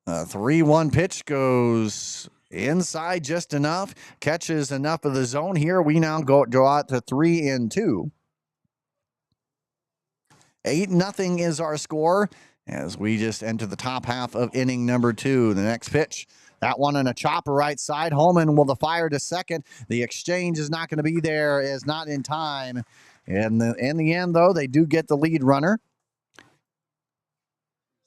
A 3-1 pitch goes inside just enough, catches enough of the zone here. We now draw it to 3-2. 8-0 is our score as we just enter the top half of inning number 2. The next pitch, that one on a chopper right side. Holman will the fire to second. The exchange is not going to be there, is not in time. In the end, though, they do get the lead runner.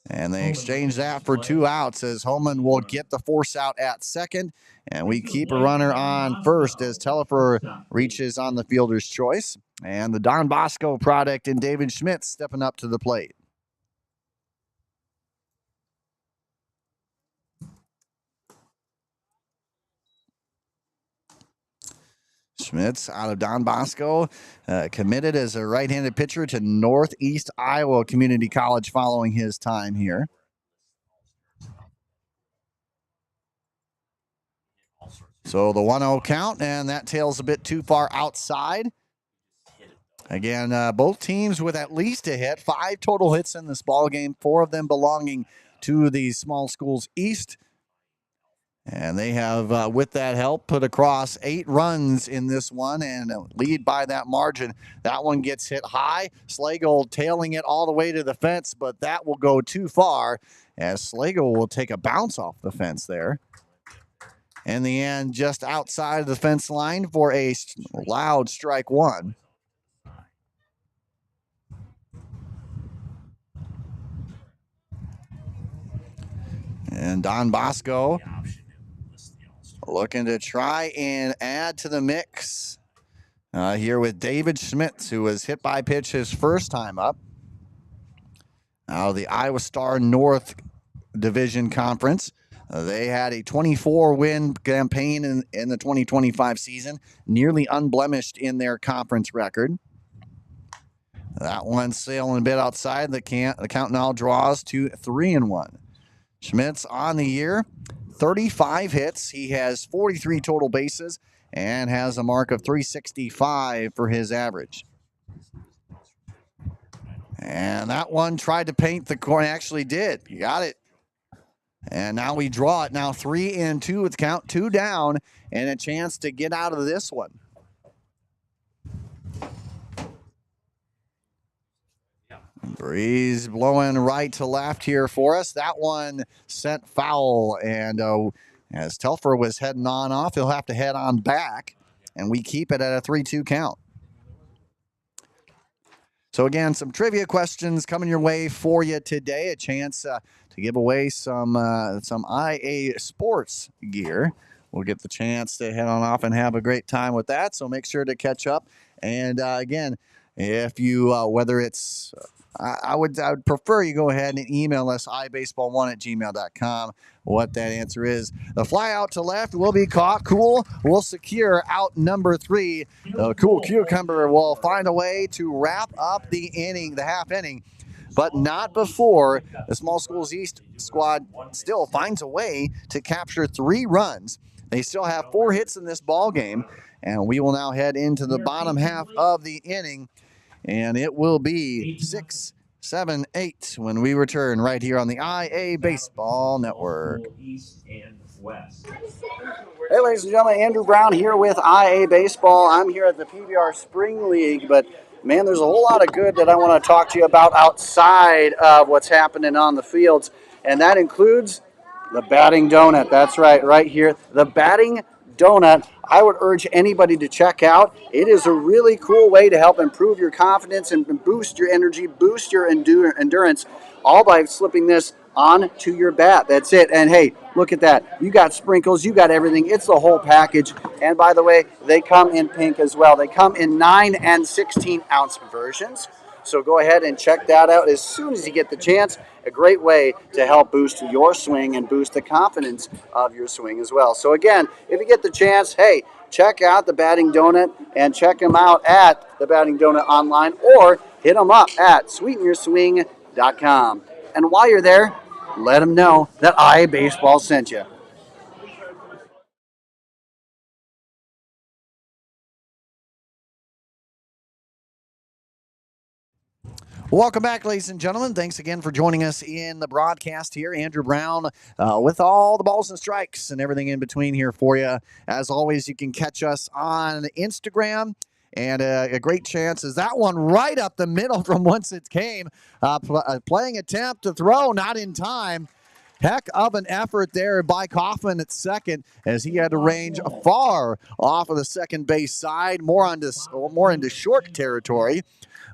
And they exchange that for 2 outs as Holman will get the force out at second. And we keep a runner on first as Telfer reaches on the fielder's choice. And the Don Bosco product and David Schmitz stepping up to the plate. Schmitz out of Don Bosco, committed as a right-handed pitcher to Northeast Iowa Community College following his time here. So the 1-0 count, and that tail's a bit too far outside. Again, both teams with at least a hit, 5 total hits in this ball game, 4 of them belonging to the small schools East. And they have, with that help, put across 8 runs in this one and lead by that margin. That one gets hit high. Slagle tailing it all the way to the fence, but that will go too far as Slagle will take a bounce off the fence there. In the end, just outside of the fence line for a loud strike 1. And Don Bosco looking to try and add to the mix here with David Schmitz, who was hit by pitch his first time up. Now the Iowa Star North Division Conference. They had a 24-win campaign in the 2025 season, nearly unblemished in their conference record. That one sailing a bit outside. The count now draws to 3-1. Schmitz on the year, 35 hits. He has 43 total bases and has a mark of 365 for his average. And that one tried to paint the corner. Actually did. You got it. And now we draw it. Now 3-2 with count, 2 down, and a chance to get out of this one. Breeze blowing right to left here for us. That one sent foul, and as Telfer was heading on off, he'll have to head on back, and we keep it at a 3-2 count. So again, some trivia questions coming your way for you today. A chance to give away some IA sports gear. We'll get the chance to head on off and have a great time with that. So make sure to catch up. And again, if you whether it's I would prefer you go ahead and email us ibaseball1@gmail.com what that answer is. The fly out to left will be caught. Cool will secure out number 3. Cool Cucumber will find a way to wrap up the inning, the half inning, but not before the Small Schools East squad still finds a way to capture 3 runs. They still have 4 hits in this ball game, and we will now head into the bottom half of the inning. And it will be 6, 7, 8 when we return right here on the IA Baseball Network. Hey, ladies and gentlemen, Andrew Brown here with IA Baseball. I'm here at the PBR Spring League, but man, there's a whole lot of good that I want to talk to you about outside of what's happening on the fields, and that includes the batting donut. That's right here, the batting donut. I would urge anybody to check out. It is a really cool way to help improve your confidence and boost your energy, boost your endurance, all by slipping this onto your bat. That's it. And hey, look at that. You got sprinkles, you got everything. It's the whole package. And by the way, they come in pink as well. They come in 9 and 16 ounce versions. So go ahead and check that out as soon as you get the chance. A great way to help boost your swing and boost the confidence of your swing as well. So again, if you get the chance, hey, check out the Batting Donut and check them out at the Batting Donut online, or hit them up at sweetonyourswing.com. And while you're there, let them know that IA Baseball sent you. Welcome back, ladies and gentlemen. Thanks again for joining us in the broadcast here. Andrew Brown with all the balls and strikes and everything in between here for you. As always, you can catch us on Instagram. And a great chance is that one right up the middle from whence it came. Playing attempt to throw, not in time. Heck of an effort there by Kaufman at second, as he had to range far off of the second base side, more into short territory.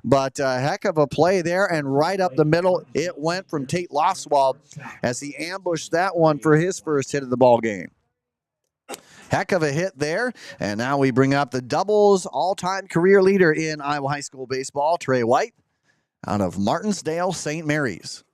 But a heck of a play there, and right up the middle, it went from Tate Loswald as he ambushed that one for his first hit of the ball game. Heck of a hit there, and now we bring up the doubles all-time career leader in Iowa high school baseball, Trey White, out of Martinsdale St. Mary's.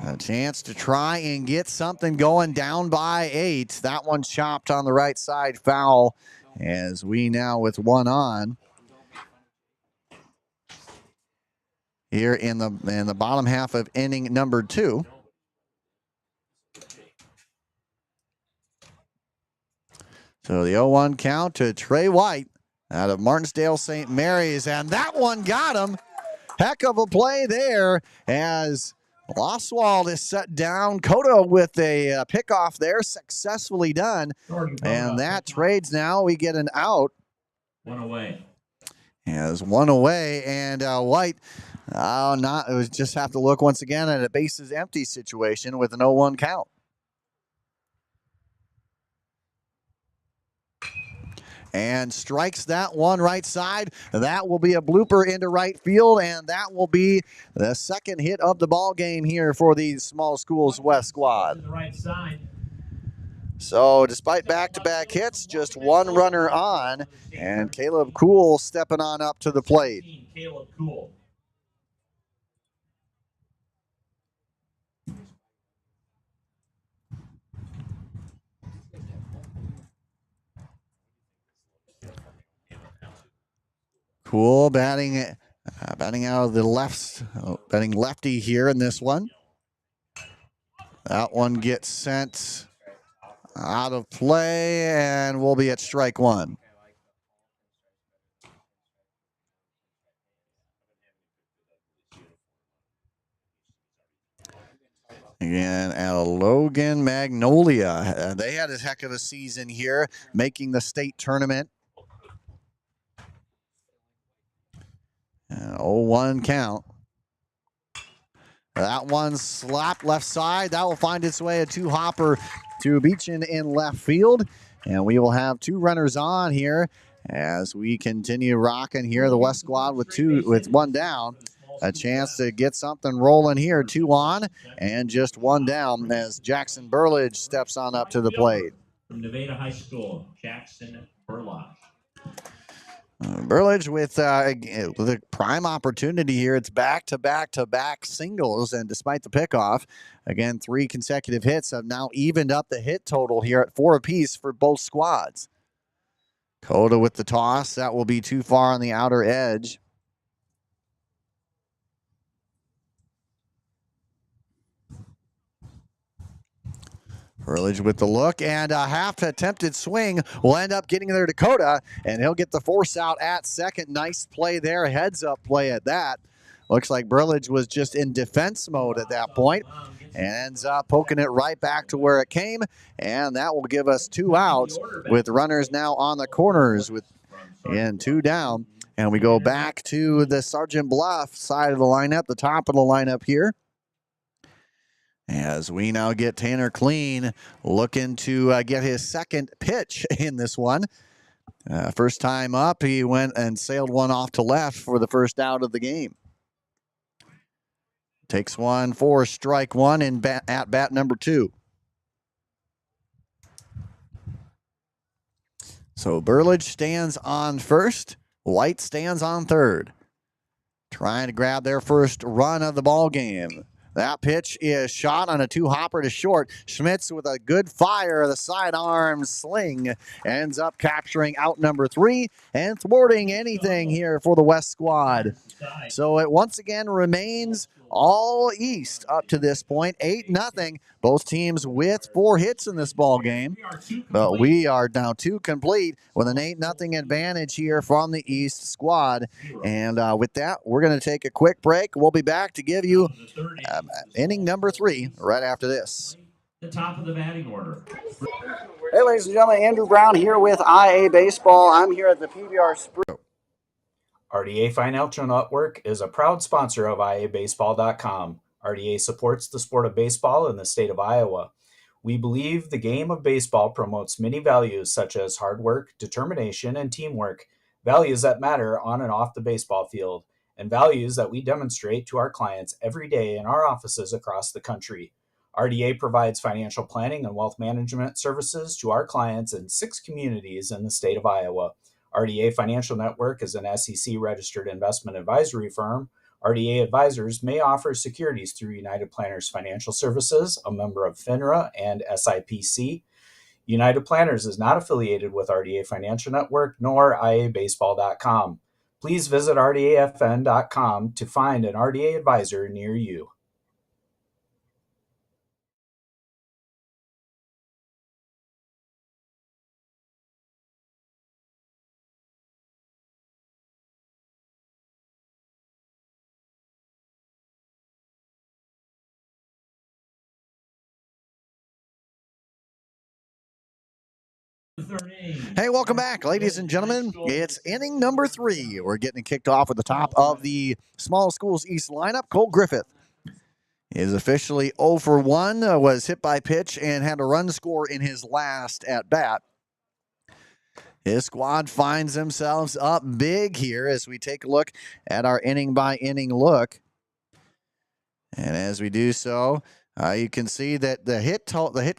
A chance to try and get something going, down by 8. That one chopped on the right side, foul. As we now with one on here in the bottom half of inning number 2. So the 0-1 count to Trey White out of Martinsdale St. Mary's, and that one got him. Heck of a play there as Loswald is set down. Cotto with a pickoff there, successfully done. And that trades now. We get an out. 1 away. As 1 away, and White, it was just have to look once again at a bases empty situation with an 0-1 count. And strikes that one right side. That will be a blooper into right field, and that will be the second hit of the ball game here for the Small Schools West squad. The right side. So despite back-to-back hits, just one runner on, and Caleb Kuhl stepping on up to the plate. Caleb Kuhl. Kuhl batting out of the left, batting lefty here in this one. That one gets sent out of play, and we'll be at strike 1. Again, at Logan Magnolia. They had a heck of a season here, making the state tournament. 0-1 count. That one slapped left side. That will find its way a two-hopper to Beechin in left field. And we will have two runners on here as we continue rocking here. The West squad with one down. A chance to get something rolling here. 2 on and just 1 down as Jackson Burlage steps on up to the plate. From Nevada High School, Jackson Burlage. Burlage with a prime opportunity here. It's back-to-back-to-back singles, and despite the pickoff, again, 3 consecutive hits have now evened up the hit total here at 4 apiece for both squads. Coda with the toss. That will be too far on the outer edge. Burlage with the look, and a half-attempted swing will end up getting there to Coda, and he'll get the force out at second. Nice play there, heads-up play at that. Looks like Burlage was just in defense mode at that point, and ends up poking it right back to where it came, and that will give us 2 outs with runners now on the corners and 2 down. And we go back to the Sergeant Bluff side of the lineup, the top of the lineup here, as we now get Tanner Clean looking to get his second pitch in this one. First time up, he went and sailed one off to left for the first out of the game. Takes one for strike 1 in at bat number 2. So Burlage stands on first. White stands on third. Trying to grab their first run of the ball game. That pitch is shot on a 2-hopper to short. Schmitz with a good fire. The sidearm sling ends up capturing out number 3 and thwarting anything here for the West squad. So it once again remains all East up to this point. 8-0. Both teams with 4 hits in this ball game. But we are now 2 complete with an 8-0 advantage here from the East squad. And with that, we're going to take a quick break. We'll be back to give you inning number 3 right after this. The top of the batting order. Hey, ladies and gentlemen, Andrew Brown here with IA Baseball. I'm here at the PBR Spring. RDA Financial Network is a proud sponsor of IABaseball.com. RDA supports the sport of baseball in the state of Iowa. We believe the game of baseball promotes many values such as hard work, determination, and teamwork, values that matter on and off the baseball field, and values that we demonstrate to our clients every day in our offices across the country. RDA provides financial planning and wealth management services to our clients in 6 communities in the state of Iowa. RDA Financial Network is an SEC-registered investment advisory firm. RDA advisors may offer securities through United Planners Financial Services, a member of FINRA and SIPC. United Planners is not affiliated with RDA Financial Network nor IABaseball.com. Please visit RDAFN.com to find an RDA advisor near you. Hey, welcome back, ladies and gentlemen. It's inning number 3. We're getting kicked off at the top of the Small Schools East lineup. Cole Griffith is officially 0 for 1, was hit by pitch and had a run score in his last at bat. His squad finds themselves up big here as we take a look at our inning by inning look. And as we do so, you can see that the hit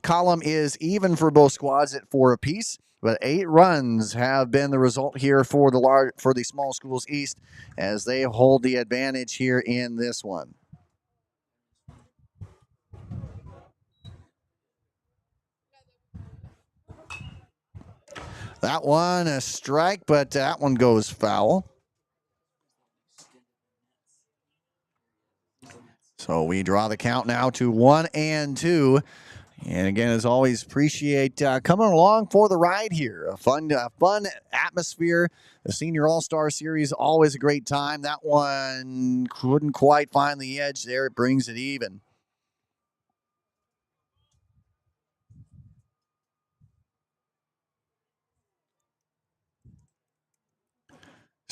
column is even for both squads at 4 apiece, but 8 runs have been the result here for the Small Schools East as they hold the advantage here in this one. That one a strike, but that one goes foul. So we draw the count now to 1-2. And again, as always, appreciate coming along for the ride here. A fun atmosphere. The Senior All-Star Series, always a great time. That one couldn't quite find the edge there. It brings it even.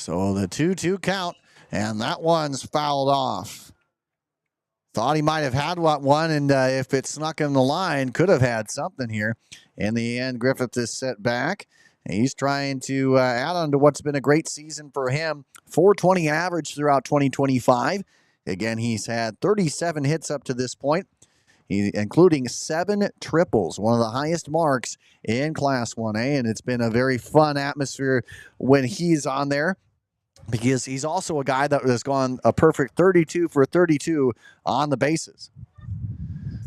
So the 2-2 count, and that one's fouled off. Thought he might have had one, and if it snuck in the line, could have had something here. In the end, Griffith is set back. He's trying to add on to what's been a great season for him. 420 average throughout 2025. Again, he's had 37 hits up to this point, including 7 triples, one of the highest marks in Class 1A, and it's been a very fun atmosphere when he's on there, because he's also a guy that has gone a perfect 32 for 32 on the bases.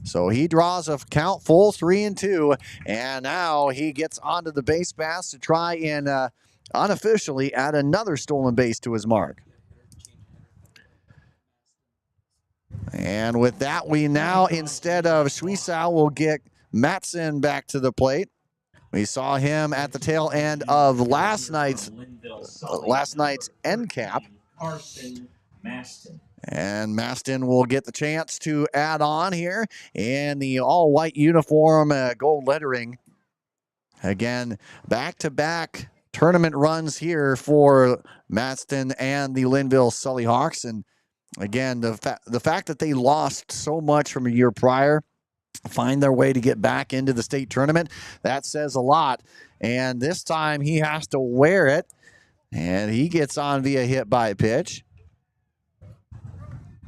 So he draws a count full 3-2, and now he gets onto the base pass to try and unofficially add another stolen base to his mark. And with that, we now, instead of Schwiesau, will get Matson back to the plate. We saw him at the tail end of last night's end cap. And Maston will get the chance to add on here in the all-white uniform, gold lettering. Again, back-to-back tournament runs here for Maston and the Linville Sully Hawks. And again, the fact that they lost so much from a year prior, find their way to get back into the state tournament, that says a lot. And this time he has to wear it, and he gets on via hit by pitch.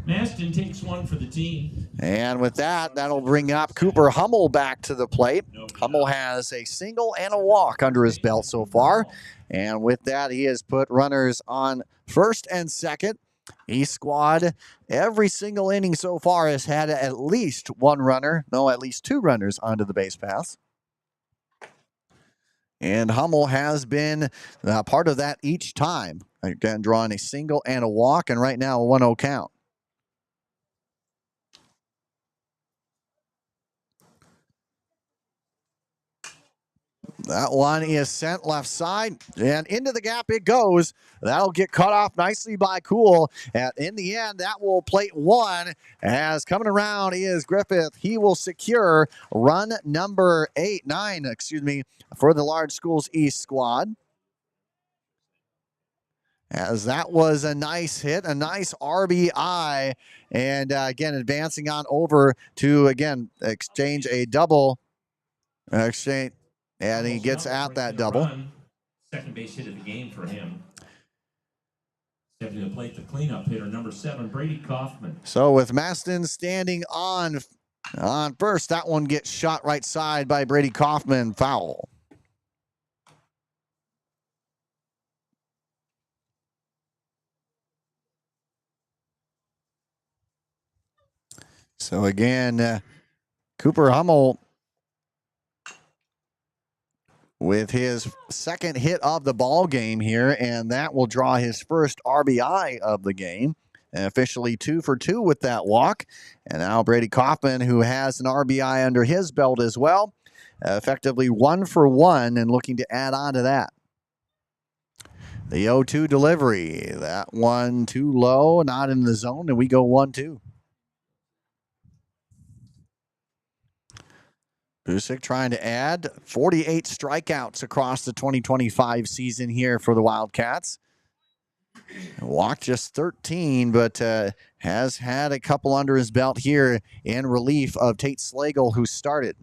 Maston takes one for the team. And with that, that'll bring up Cooper Hummel back to the plate. Hummel has a single and a walk under his belt so far. And with that, he has put runners on first and second. East squad, every single inning so far, has had at least at least 2 runners onto the base paths. And Hummel has been part of that each time. Again, drawing a single and a walk, and right now a 1-0 count. That one is sent left side, and into the gap it goes. That'll get cut off nicely by Cool. And in the end, that will plate 1. As coming around is Griffith. He will secure run number 9 for the Large Schools East squad. As that was a nice hit, a nice RBI. And again, advancing on over to, again, exchange a double. Exchange. And he gets at that double. Second base hit of the game for him. Stepping to the plate, the cleanup hitter, number 7, Brady Kaufman. So with Maston standing on first, that one gets shot right side by Brady Kaufman, foul. So again, Cooper Hummel with his second hit of the ball game here, and that will draw his first RBI of the game. And officially 2 for 2 with that walk. And now Brady Kaufman, who has an RBI under his belt as well, effectively 1 for 1 and looking to add on to that. The 0-2 delivery, that one too low, not in the zone, and we go 1-2. Busick trying to add 48 strikeouts across the 2025 season here for the Wildcats. Walked just 13, but has had a couple under his belt here in relief of Tate Slagle, who started.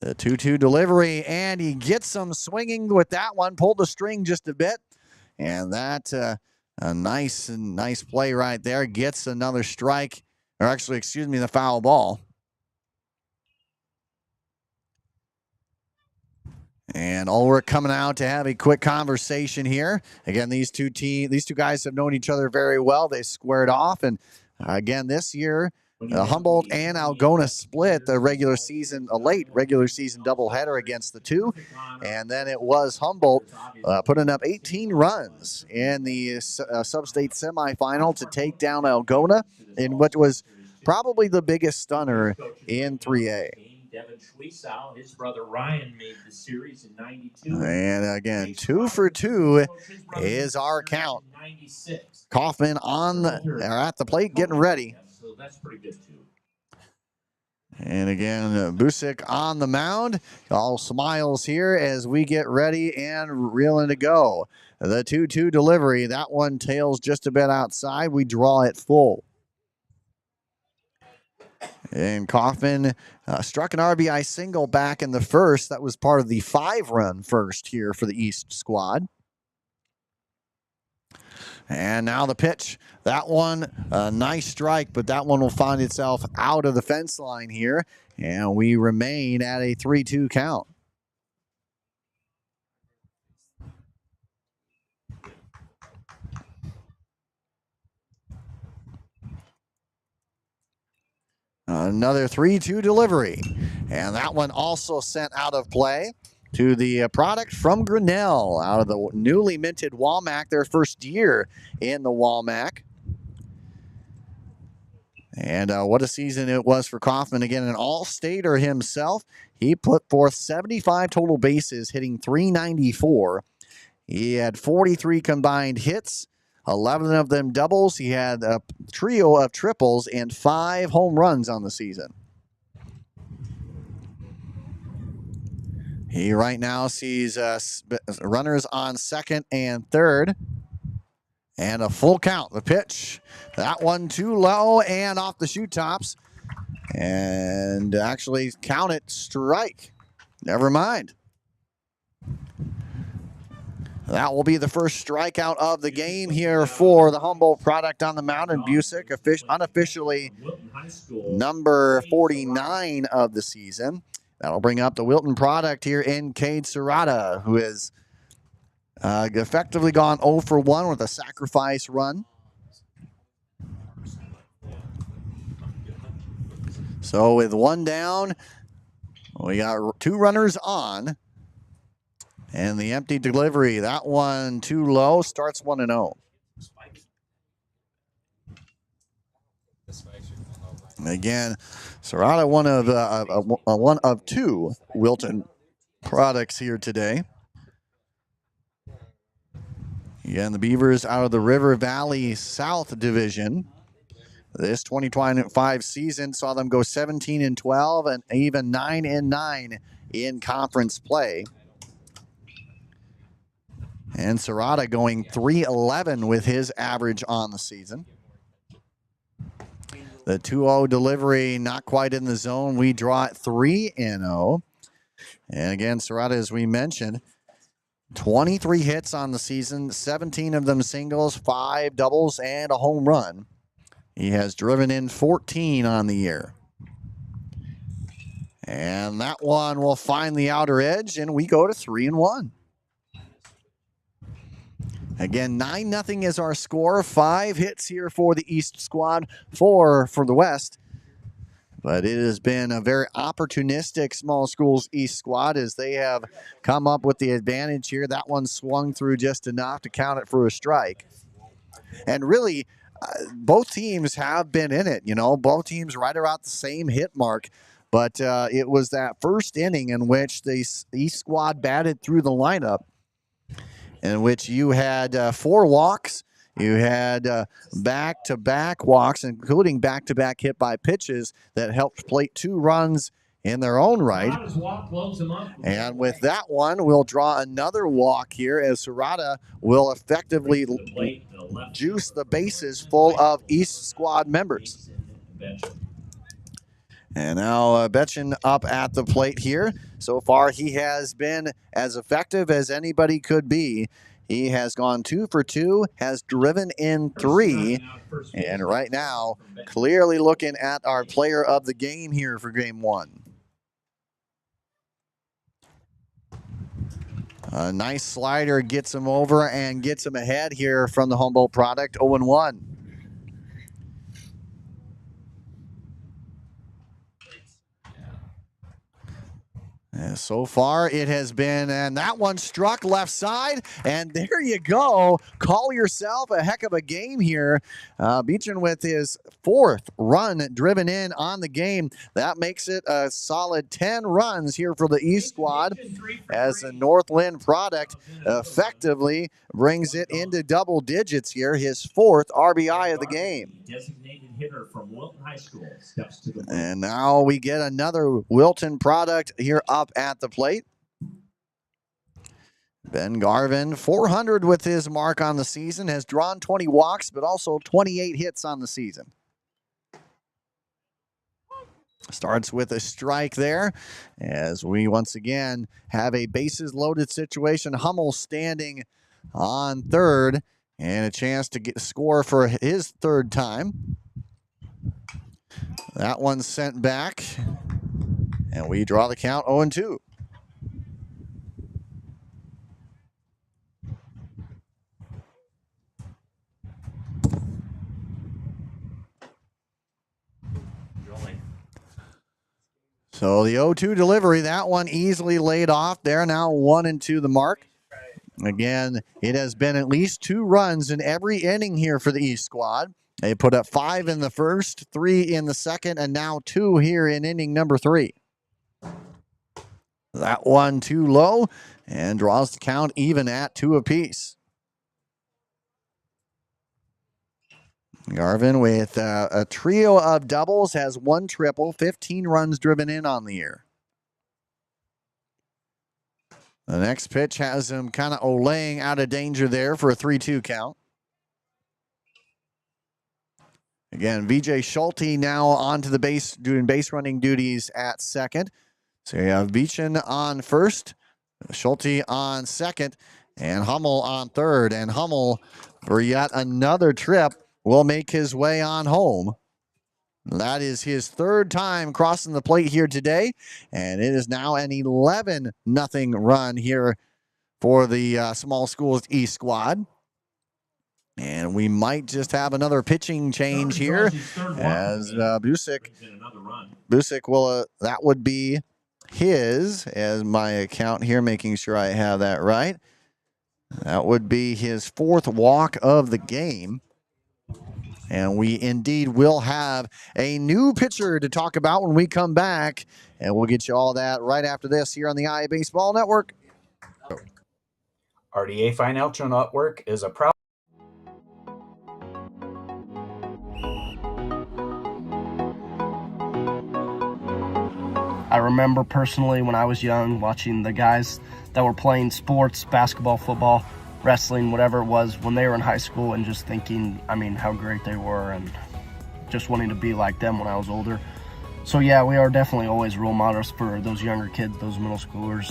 The 2-2 delivery, and he gets some swinging with that one. Pulled the string just a bit, and that a nice play right there. Gets another strike. Or actually, the foul ball. And Ulrich coming out to have a quick conversation here. Again, these two guys have known each other very well. They squared off, and again this year, Humboldt and Algona split the late regular season doubleheader against the two, and then it was Humboldt putting up 18 runs in the sub-state semifinal to take down Algona in what was probably the biggest stunner in 3A. Devin Schwiesau, his brother Ryan made the series in 92. And again, 2 for 2 is our count. Kaufman at the plate getting ready. So that's pretty good too. And again, Busick on the mound. All smiles here as we get ready and reeling to go. The 2-2 delivery. That one tails just a bit outside. We draw it full. And Kaufman struck an RBI single back in the first. That was part of the 5-run first here for the East squad. And now the pitch. That one, a nice strike, but that one will find itself out of the fence line here. And we remain at a 3-2 count. Another 3-2 delivery. And that one also sent out of play to the product from Grinnell out of the newly minted Walmack, their first year in the Walmack. And what a season it was for Kaufman. Again, an all-stater himself. He put forth 75 total bases, hitting .394. He had 43 combined hits, 11 of them doubles. He had a trio of triples and 5 home runs on the season. He right now sees runners on second and third. And a full count. The pitch. That one too low and off the shoe tops. And actually count it strike. Never mind. That will be the first strikeout of the game here for the Humboldt product on the mound. And Busick, unofficially number 49 of the season. That'll bring up the Wilton product here in Cade Serrata, who is effectively gone 0 for 1 with a sacrifice run. So with one down, we got 2 runners on. And the empty delivery, that one too low, starts 1-0. Again, Serrata, one of 2 Wilton products here today. Again, the Beavers out of the River Valley South Division. This 2025 season saw them go 17-12 and even 9-9 in conference play. And Serrata going .311 with his average on the season. The 2-0 delivery not quite in the zone. We draw it 3-0. And again, Serrata, as we mentioned, 23 hits on the season, 17 of them singles, 5 doubles, and a home run. He has driven in 14 on the year. And that one will find the outer edge, and we go to 3-1. Again, 9-0 is our score. 5 hits here for the East squad, 4 for the West. But it has been a very opportunistic Small Schools East squad as they have come up with the advantage here. That one swung through just enough to count it for a strike. And really, both teams have been in it. You know, both teams right around the same hit mark. But it was that first inning in which the East squad batted through the lineup, in which you had 4 walks. You had back-to-back walks, including back-to-back hit by pitches that helped plate 2 runs in their own right. And with that one, we'll draw another walk here as Serrata will effectively juice the bases full of East squad members. And now Betchen up at the plate here. So far, he has been as effective as anybody could be. He has gone 2 for 2, has driven in 3, and right now, clearly looking at our player of the game here for game 1. A nice slider gets him over and gets him ahead here from the Humboldt product, 0-1. So far, it has been, and that one struck left side, and there you go. Call yourself a heck of a game here. Beechin with his 4th run driven in on the game. That makes it a solid 10 runs here for the East squad, as the Northland product effectively brings it into double digits here, his 4th RBI of the game. Designated hitter from Wilton High School steps to the plate. And now we get another Wilton product here up at the plate. Ben Garvin, 400 with his mark on the season, has drawn 20 walks, but also 28 hits on the season. Starts with a strike there, as we once again have a bases loaded situation. Hummel standing on third, and a chance to score for his 3rd time. That one's sent back, and we draw the count 0-2. So the 0-2 delivery, that one easily laid off. They're now 1-2 the mark. Again, it has been at least 2 runs in every inning here for the East squad. They put up 5 in the first, 3 in the second, and now 2 here in inning number 3. That one too low, and draws the count even at 2 apiece. Garvin with a trio of doubles, has 1 triple, 15 runs driven in on the year. The next pitch has him kind of olaying out of danger there for a 3-2 count. Again, VJ Schulte now onto the base, doing base running duties at second. So you have Beechin on first, Schulte on second, and Hummel on third. And Hummel, for yet another trip, will make his way on home. That is his 3rd time crossing the plate here today, and it is now an 11-0 run here for the Small Schools East squad. And we might just have another pitching change here, as Busick will, that would be his, as my account here, making sure I have that right. That would be his 4th walk of the game. And we indeed will have a new pitcher to talk about when we come back. And we'll get you all that right after this here on the IA Baseball Network. RDA Financial Network is a proud I remember personally when I was young watching the guys that were playing sports, basketball, football, wrestling, whatever it was, when they were in high school, and just thinking, I mean, how great they were, and just wanting to be like them when I was older. So yeah, we are definitely always role models for those younger kids, those middle schoolers.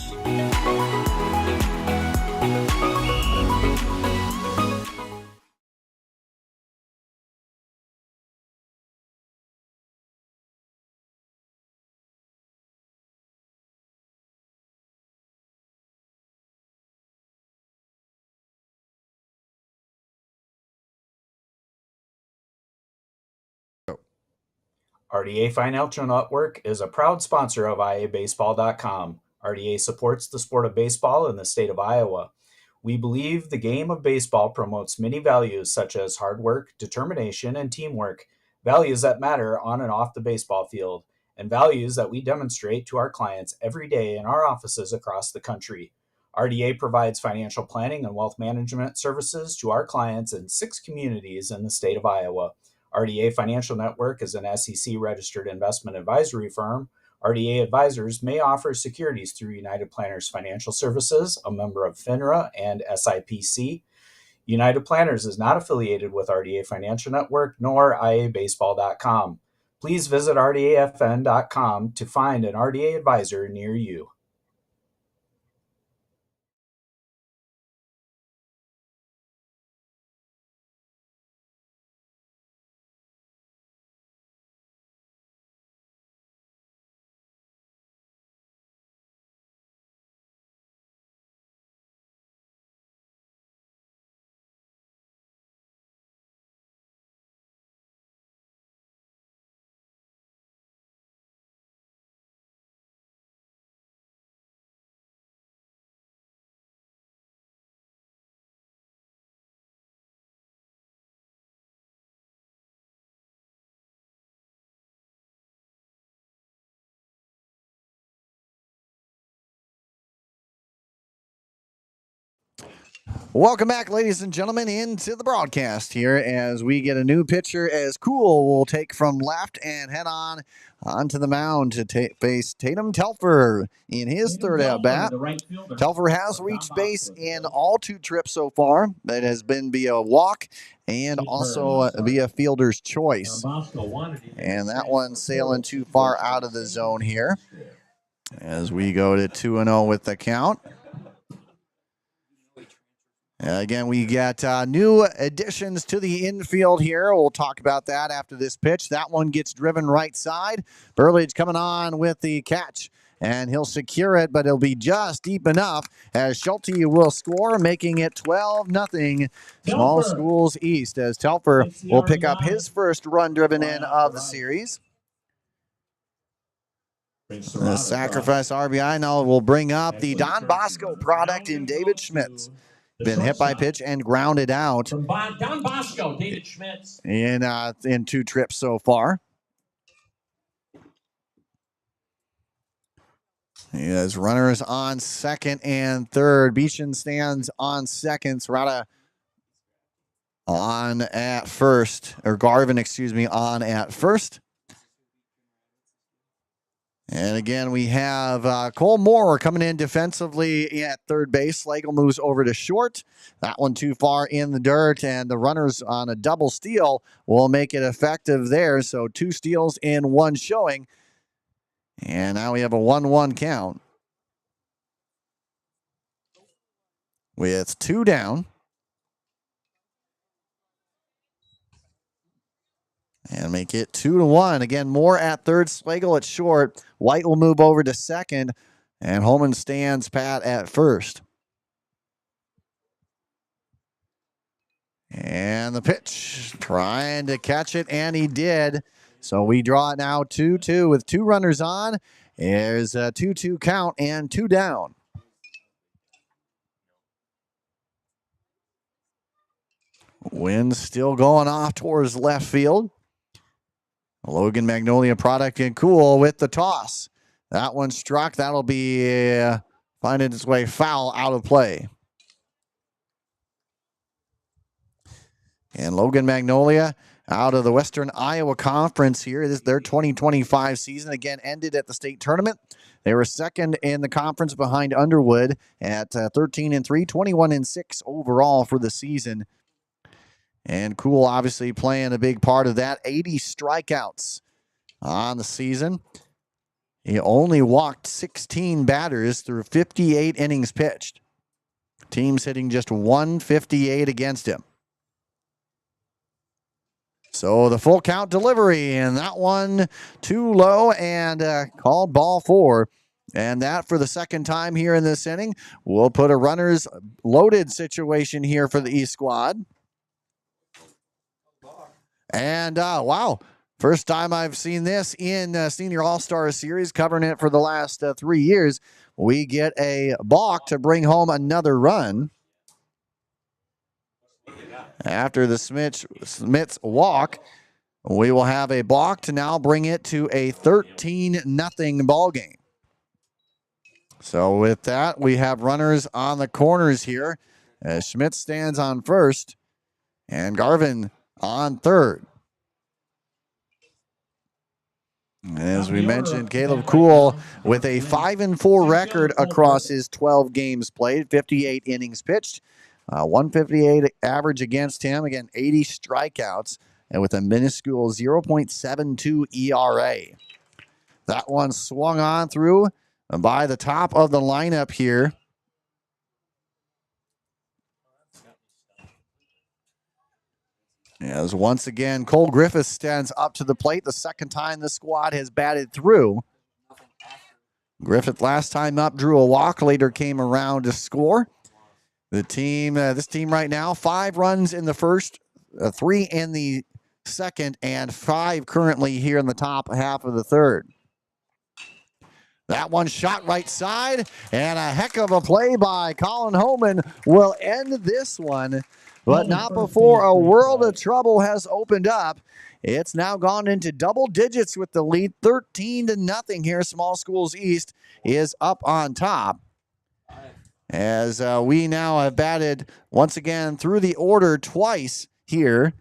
RDA Financial Network is a proud sponsor of IABaseball.com. RDA supports the sport of baseball in the state of Iowa. We believe the game of baseball promotes many values such as hard work, determination, and teamwork, values that matter on and off the baseball field, and values that we demonstrate to our clients every day in our offices across the country. RDA provides financial planning and wealth management services to our clients in 6 communities in the state of Iowa. RDA Financial Network is an SEC-registered investment advisory firm. RDA advisors may offer securities through United Planners Financial Services, a member of FINRA and SIPC. United Planners is not affiliated with RDA Financial Network nor IABaseball.com. Please visit RDAFN.com to find an RDA advisor near you. Welcome back, ladies and gentlemen, into the broadcast here as we get a new pitcher as Cool will take from left and head on onto the mound to face Tatum Telfer in his third at-bat. Telfer has reached base in all 2 trips so far. That has been via walk and also via fielder's choice. And that one sailing too far out of the zone here as we go to 2-0 with the count. Again, we got new additions to the infield here. We'll talk about that after this pitch. That one gets driven right side. Burlage coming on with the catch, and he'll secure it, but it'll be just deep enough as Schulte will score, making it 12-0 Small Schools East, as Telfer will pick up his first run driven in of the series. The sacrifice RBI now will bring up the Don Bosco product in David Schmitz. Been hit by pitch and grounded out. From Don Bosco, David Schmitz. In 2 trips so far. He has runners on second and third. Beechin stands on second. Serrata on at first. Or Garvin, on at first. And again, we have Cole Moore coming in defensively at third base. Slagle moves over to short. That one too far in the dirt, and the runners on a double steal will make it effective there. So 2 steals in 1 showing. And now we have a 1-1 count with 2 down. And make it 2-1. Again, Moore at third, Slagle at short. White will move over to second, and Holman stands pat at first. And the pitch, trying to catch it, and he did. So we draw it now 2-2 with 2 runners on. There's a 2-2 count and 2 down. Wind still going off towards left field. Logan Magnolia product and Cool with the toss. That one struck. That'll be finding its way foul out of play. And Logan Magnolia out of the Western Iowa Conference here. This is their 2025 season. Again, ended at the state tournament. They were second in the conference behind Underwood at 13-3, 21-6 overall for the season. And Cool obviously playing a big part of that. 80 strikeouts on the season. He only walked 16 batters through 58 innings pitched. Teams hitting just 158 against him. So the full count delivery, and that one too low and called ball 4. And that for the second time here in this inning will put a runners loaded situation here for the East squad. And, wow, first time I've seen this in Senior All-Star Series, covering it for the last 3 years. We get a balk to bring home another run. After the Smits walk, we will have a balk to now bring it to a 13-0 ball game. So with that, we have runners on the corners here. Schmidt stands on first, and Garvin on third. As we mentioned, Caleb Cool with a 5-4 record across his 12 games played, 58 innings pitched, 158 average against him. Again, 80 strikeouts, and with a minuscule 0.72 ERA. That one swung on through by the top of the lineup here. As once again, Cole Griffith stands up to the plate. The second time the squad has batted through. Griffith last time up drew a walk, later came around to score. The team, this team right now, 5 runs in the first, 3 in the second, and 5 currently here in the top half of the third. That one shot right side, and a heck of a play by Colin Holman will end this one. But not before a world of trouble has opened up. It's now gone into double digits with the lead, 13-0 here. Small Schools East is up on top. as we now have batted once again through the order twice here.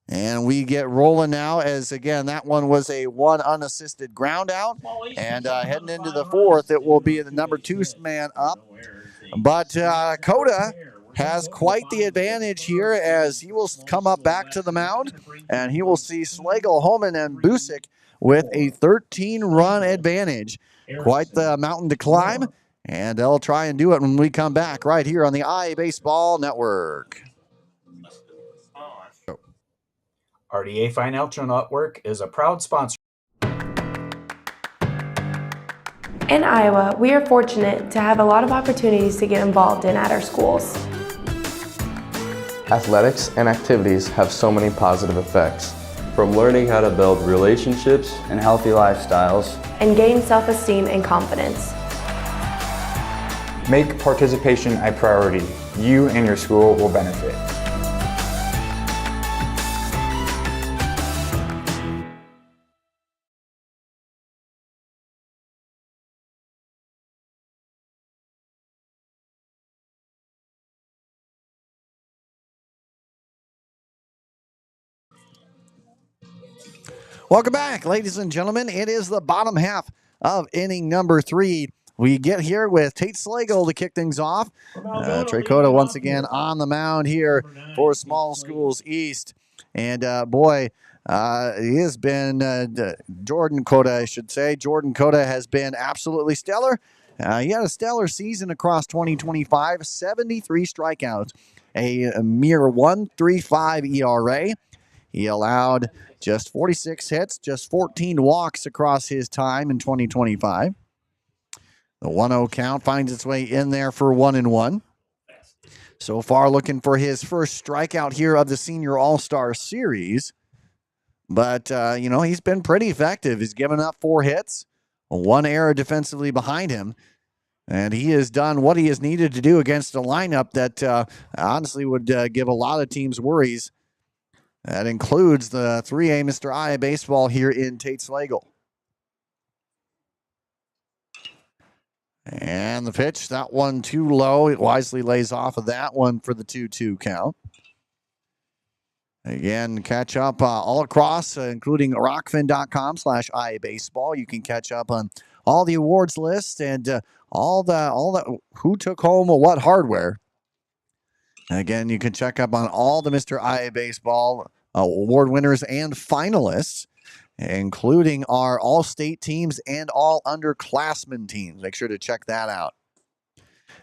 And we get rolling now as, again, that one was a one unassisted ground out. And heading into the fourth, it will be the number 2 man up. But Coda has quite the advantage here as he will come up back to the mound. And he will see Slagle, Holman, and Busick with a 13-run advantage. Quite the mountain to climb. And they'll try and do it when we come back right here on the iBaseball Network. RDA Financial Network is a proud sponsor. In Iowa, we are fortunate to have a lot of opportunities to get involved in at our schools. Athletics and activities have so many positive effects, from learning how to build relationships and healthy lifestyles, And gain self-esteem and confidence. Make participation a priority. You and your school will benefit. Welcome back, ladies and gentlemen. It is the bottom half of inning number 3. We get here with Tate Slagle to kick things off. Trey Coda once again on the mound here for Small Schools East. And boy, he has been, Jordan Coda, I should say. Jordan Coda has been absolutely stellar. He had a stellar season across 2025, 73 strikeouts, a mere 1.35 ERA. He allowed just 46 hits, just 14 walks across his time in 2025. The 1-0 count finds its way in there for 1-1. So far looking for his first strikeout here of the Senior All-Star Series. But, he's been pretty effective. He's given up 4 hits, 1 error defensively behind him. And he has done what he has needed to do against a lineup that honestly would give a lot of teams worries. That includes the 3A Mr. I baseball here in Tate Slagle. And the pitch, that one too low. It wisely lays off of that one for the 2-2 count. Again, catch up all across, including rockfin.com/iabaseball. You can catch up on all the awards lists and all the who took home what hardware. Again, you can check up on all the Mr. IA Baseball award winners and finalists, including our all-state teams and all underclassmen teams. Make sure to check that out.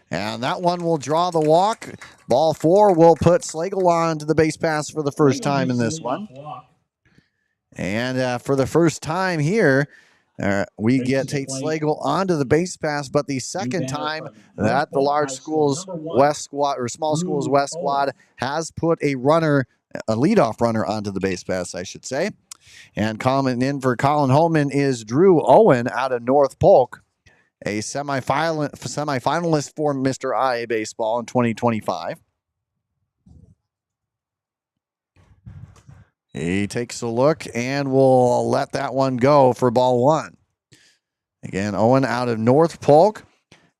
And that one will draw the walk. Ball 4 will put Slagle on to the base pass for the first time in this one. And for the first time here, we get Tate Slagle onto the base pass, but the second time that the Large Schools West squad or Small Schools West squad has put a leadoff runner onto the base pass, I should say. And coming in for Colin Holman is Drew Owen out of North Polk, a semifinalist for Mr. IA Baseball in 2025. He takes a look and will let that one go for ball 1. Again, Owen out of North Polk.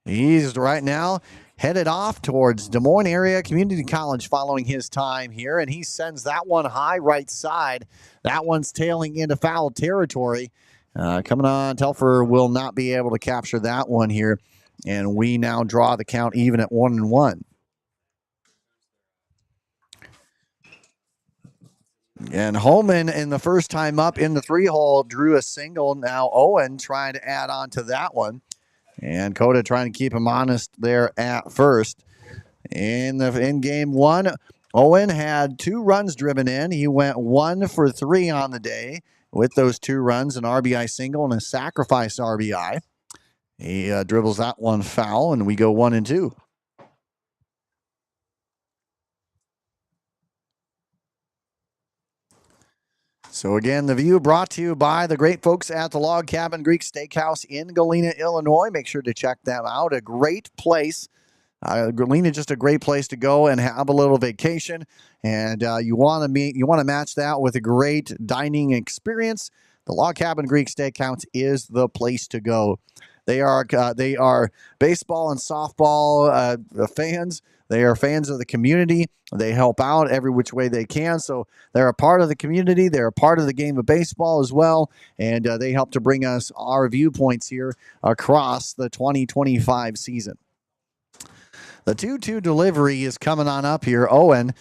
He's right now headed off towards Des Moines Area Community College following his time here, and he sends that one high right side. That one's tailing into foul territory. Coming on, Telfer will not be able to capture that one here, and we now draw the count even at 1-1. And Holman, in the first time up in the 3-hole, drew a single. Now Owen trying to add on to that one. And Coda trying to keep him honest there at first. In game 1, Owen had 2 runs driven in. He went 1 for 3 on the day with those 2 runs, an RBI single and a sacrifice RBI. He dribbles that one foul, and we go 1-2. So again, the view brought to you by the great folks at the Log Cabin Greek Steakhouse in Galena, Illinois. Make sure to check them out. A great place. Galena, just a great place to go and have a little vacation. And you want to match that with a great dining experience. The Log Cabin Greek Steakhouse is the place to go. They are baseball and softball fans. They are fans of the community. They help out every which way they can. So they're a part of the community. They're a part of the game of baseball as well. And they help to bring us our viewpoints here across the 2025 season. The 2-2 delivery is coming on up here. Owen,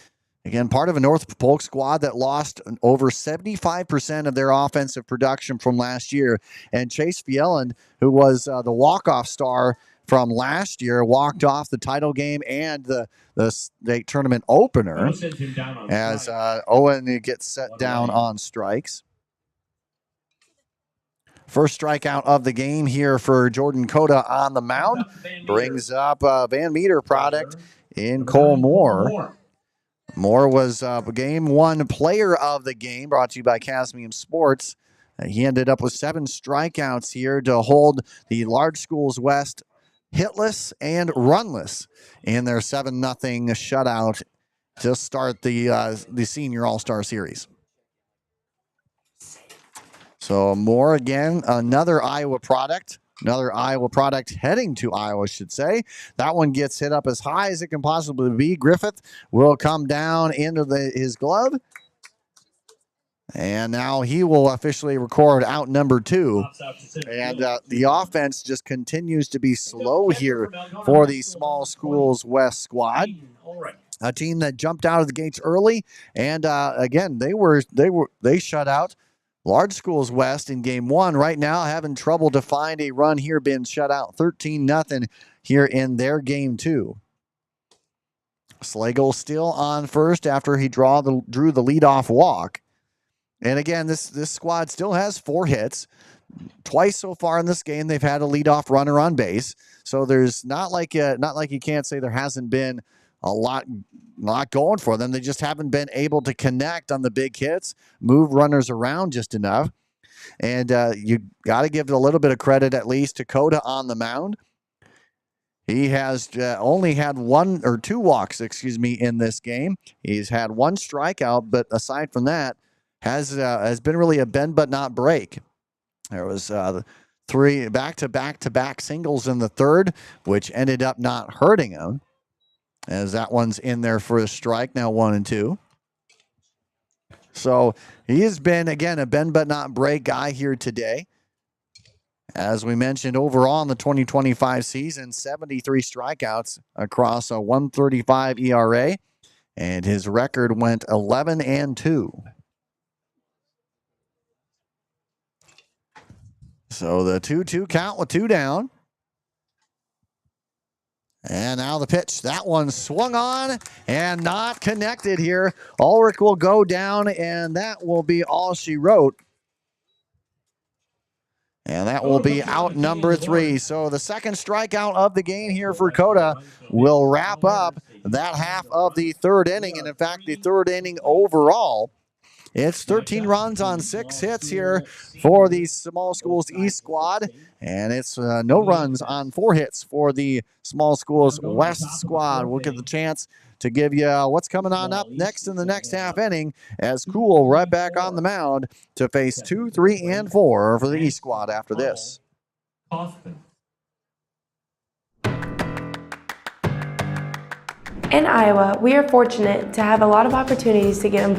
again, part of a North Polk squad that lost over 75% of their offensive production from last year. And Chase Fjelland, who was the walk-off star from last year, walked off the title game and the state tournament opener as Owen gets set down on strikes. First strikeout of the game here for Jordan Cota on the mound. Brings up Van Meter product in Cole Moore. Moore was Game 1 player of the game, brought to you by Casmium Sports. He ended up with 7 strikeouts here to hold the Large Schools West hitless and runless in their 7-0 shutout to start the Senior All-Star Series. So Moore, again, another Iowa product heading to Iowa, I should say. That one gets hit up as high as it can possibly be. Griffith will come down into his glove. And now he will officially record out number 2. And the offense just continues to be slow here for the Small Schools West squad. A team that jumped out of the gates early. And again, they shut out Large Schools West in Game 1. Right now, having trouble to find a run here, been shut out 13-0 here in their Game 2. Slagle still on first after he drew the leadoff walk. And again, this squad still has 4 hits. Twice so far in this game, they've had a leadoff runner on base. So there's not like you can't say there hasn't been a lot going for them. They just haven't been able to connect on the big hits, move runners around just enough. And you got to give a little bit of credit at least to Cota on the mound. He has only had 1 or 2 walks, in this game. He's had 1 strikeout, but aside from that, has been really a bend but not break. There was 3 back-to-back singles in the third, which ended up not hurting him, as that one's in there for a strike, now 1-2. So he has been, again, a bend but not break guy here today. As we mentioned, overall in the 2025 season, 73 strikeouts across a 1.35 ERA, and his record went 11-2. So the 2-2 count with 2 down. And now the pitch. That one swung on and not connected here. Ulrich will go down, and that will be all she wrote. And that will be out number 3. So the second strikeout of the game here for Cota will wrap up that half of the 3rd inning. And in fact, the 3rd inning overall, it's 13 runs on 6 hits here for the Small Schools East squad. And it's no runs on 4 hits for the Small Schools West squad. We'll get the chance to give you what's coming on up next in the next half inning, as Cool right back on the mound to face 2, 3, and 4 for the East squad after this. In Iowa, we are fortunate to have a lot of opportunities to get involved.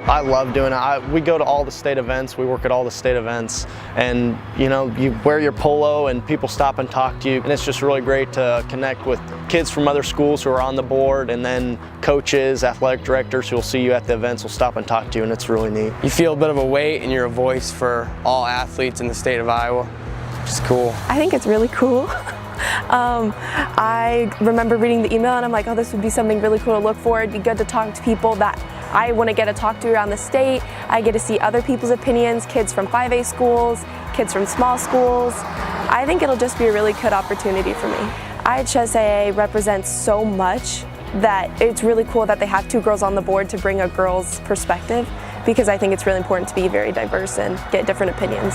I love doing it. We go to all the state events. We work at all the state events, and you wear your polo and people stop and talk to you, and it's just really great to connect with kids from other schools who are on the board, and then coaches, athletic directors who will see you at the events will stop and talk to you, and it's really neat. You feel a bit of a weight, and you're a voice for all athletes in the state of Iowa, which is cool. I think it's really cool. I remember reading the email and I'm like, oh, this would be something really cool to look for. It'd be good to talk to people that I want to get to talk to around the state. I get to see other people's opinions, kids from 5A schools, kids from small schools. I think it'll just be a really good opportunity for me. IHSAA represents so much that it's really cool that they have 2 girls on the board to bring a girl's perspective, because I think it's really important to be very diverse and get different opinions.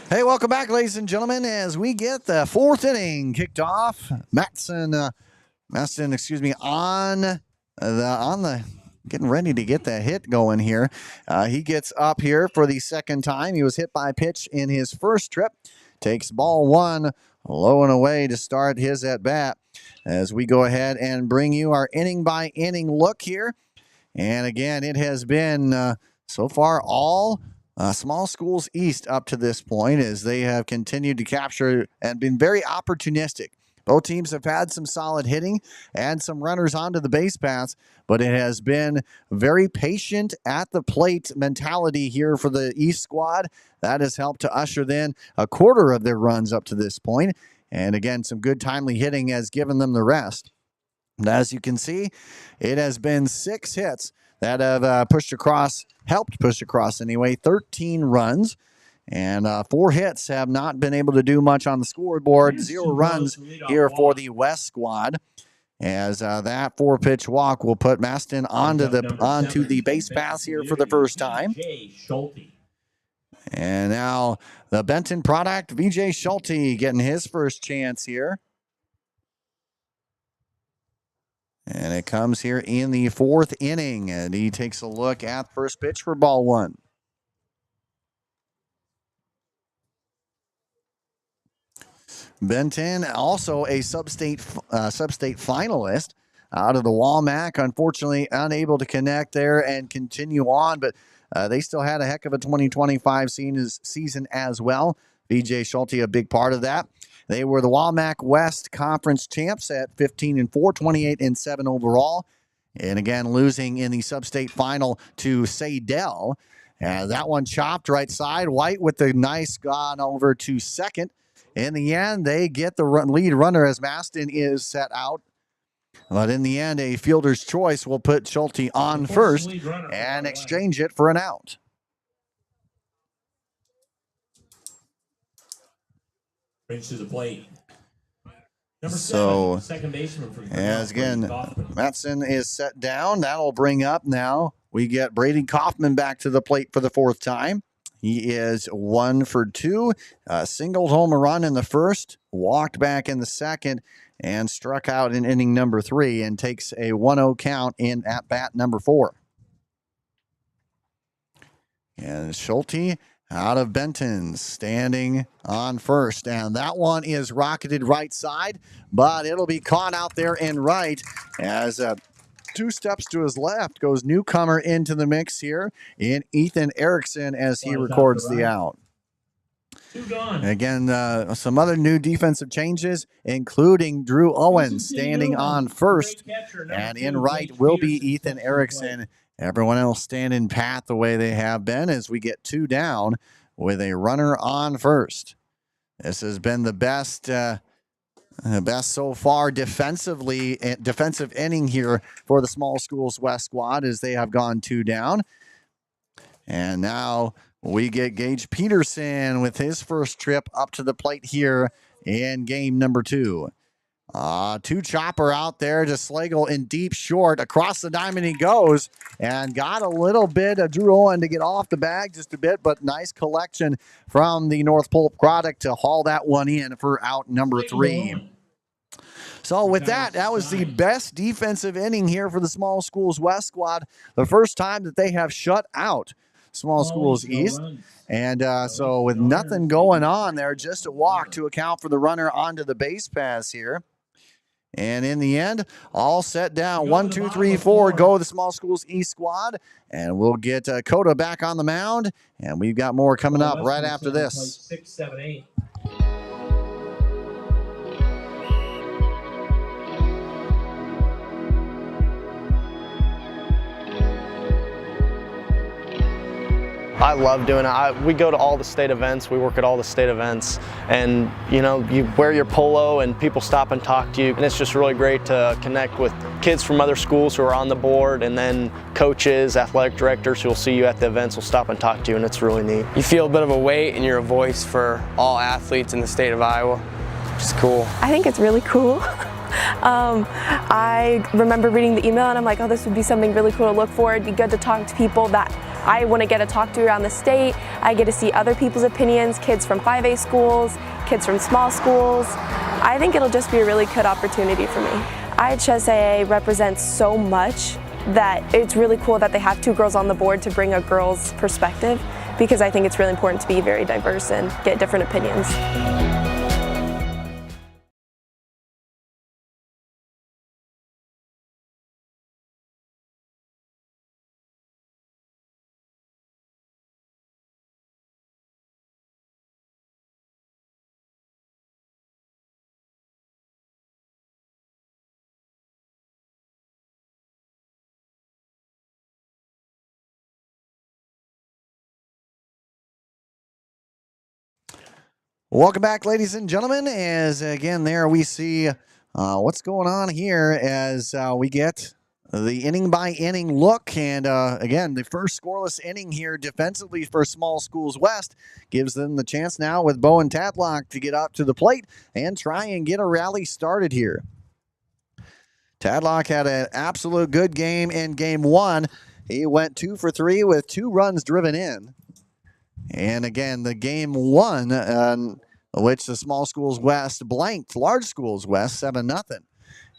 Hey, welcome back, ladies and gentlemen, as we get the fourth inning kicked off. Maston, on the getting ready to get the hit going here. He gets up here for the second time. He was hit by a pitch in his first trip. Takes ball one, low and away to start his at bat. As we go ahead and bring you our inning by inning look here. And again, it has been so far all Small Schools East up to this point, as they have continued to capture and been very opportunistic. Both teams have had some solid hitting and some runners onto the base paths, but it has been very patient at the plate mentality here for the East squad. That has helped to usher then a quarter of their runs up to this point. And again, some good timely hitting has given them the rest. And as you can see, it has been 6 hits that have helped push across anyway, 13 runs. And 4 hits have not been able to do much on the scoreboard. 0 runs here for the West squad. As that 4-pitch walk will put Maston onto the base paths here for the first time. And now the Benton product, VJ Schulte, getting his first chance here. And it comes here in the 4th inning, and he takes a look at first pitch for ball 1. Benton, also a sub-state finalist out of the WAMAC, unfortunately unable to connect there and continue on, but they still had a heck of a 2025 season as well. VJ Schulte, a big part of that. They were the WAMAC West Conference champs at 15-4, 28-7 overall. And again, losing in the sub-state final to Seidel. That one chopped right side. White with the nice gone over to second. In the end, they get the lead runner as Maston is set out. But in the end, a fielder's choice will put Schulte on first and exchange it for an out. Brings to the plate. Number 7, So, second baseman from as again, Kaufman. Matson is set down. That'll bring up now. We get Brady Kaufman back to the plate for the 4th time. He is 1 for 2, singled home a run in the first, walked back in the second, and struck out in inning number 3 and takes a 1-0 count in at bat number 4. And Schulte out of Benton, standing on first. And that one is rocketed right side, but it'll be caught out there in right as 2 steps to his left goes newcomer into the mix here in Ethan Erickson as he records the out. 2 gone. Again, some other new defensive changes, including Drew Owen standing on first, and in right will be Ethan Erickson. Everyone else standing pat the way they have been as we get 2 down with a runner on first. This has been the best so far defensive inning here for the Small Schools West squad as they have gone 2 down. And now we get Gage Peterson with his first trip up to the plate here in game number 2. 2 chopper out there to Slagle in deep short. Across the diamond he goes and got a little bit of Drew Owen to get off the bag just a bit, but nice collection from the North Polk product to haul that one in for out number 3. So with that was the best defensive inning here for the Small Schools West squad. The first time that they have shut out Small Schools East. And so with nothing going on there, just a walk to account for the runner onto the base pass here. And in the end, all set down. 1, 2, 3, 4. Go the Small Schools East squad. And we'll get Coda back on the mound. And we've got more coming up right after this. 6, 7, 8. I love doing it. We go to all the state events. We work at all the state events. And, you know, you wear your polo and people stop and talk to you. And it's just really great to connect with kids from other schools who are on the board, and then coaches, athletic directors who will see you at the events will stop and talk to you, and it's really neat. You feel a bit of a weight and you're a voice for all athletes in the state of Iowa, which is cool. I think it's really cool. I remember reading the email and I'm like, oh, this would be something really cool to look for. It'd be good to talk to people that I want to get to talk to around the state. I get to see other people's opinions, kids from 5A schools, kids from small schools. I think it'll just be a really good opportunity for me. IHSAA represents so much that it's really cool that they have 2 girls on the board to bring a girl's perspective, because I think it's really important to be very diverse and get different opinions. Welcome back, ladies and gentlemen, as again there we see what's going on here as we get the inning by inning look. And again, the first scoreless inning here defensively for Small Schools West gives them the chance now with Bowen Tadlock to get up to the plate and try and get a rally started here. Tadlock had an absolute good game in game 1. He went 2 for 3 with 2 runs driven in. And again, the game 1, which the Small Schools West blanked Large Schools West 7-0.